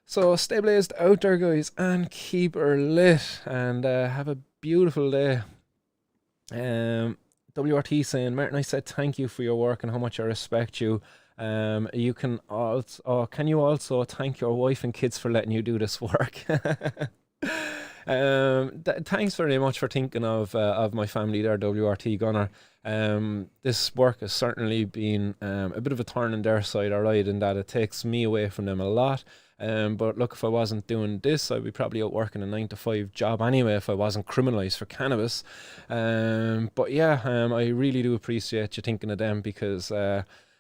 So stay blazed out there, guys, and keep her lit, and have a beautiful day. WRT saying, Martin, I said thank you for your work and how much I respect you. You can also, can you also thank your wife and kids for letting you do this work? Thanks very much for thinking of my family there, WRT Gunner. This work has certainly been a bit of a thorn in their side, alright, in that it takes me away from them a lot. But look, if I wasn't doing this, I'd be probably out working a 9-to-5 job anyway if I wasn't criminalised for cannabis. But yeah, I really do appreciate you thinking of them, because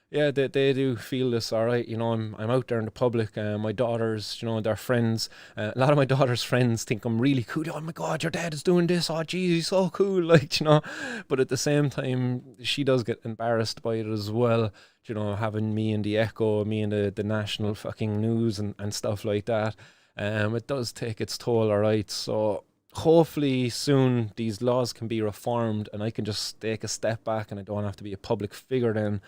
yeah, they do feel this, all right. You know, I'm out there in the public. My daughters, you know, their friends. A lot of my daughter's friends think I'm really cool. Oh my God, your dad is doing this. Oh geez, he's so cool. Like, you know. But at the same time, she does get embarrassed by it as well. You know, having me in the Echo, me in the national fucking news and stuff like that. It does take its toll, all right. So hopefully soon these laws can be reformed and I can just take a step back and I don't have to be a public figure then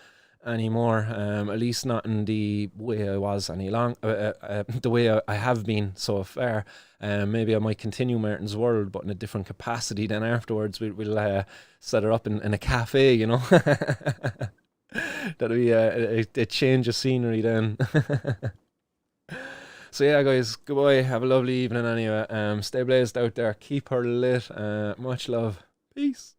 anymore, at least not in the way I was the way I have been so far. Maybe I might continue Martin's World, but in a different capacity. Then afterwards we'll set her up in a cafe, you know. That'll be a change of scenery then. So yeah, guys, goodbye, have a lovely evening anyway. Stay blazed out there, keep her lit, much love, peace.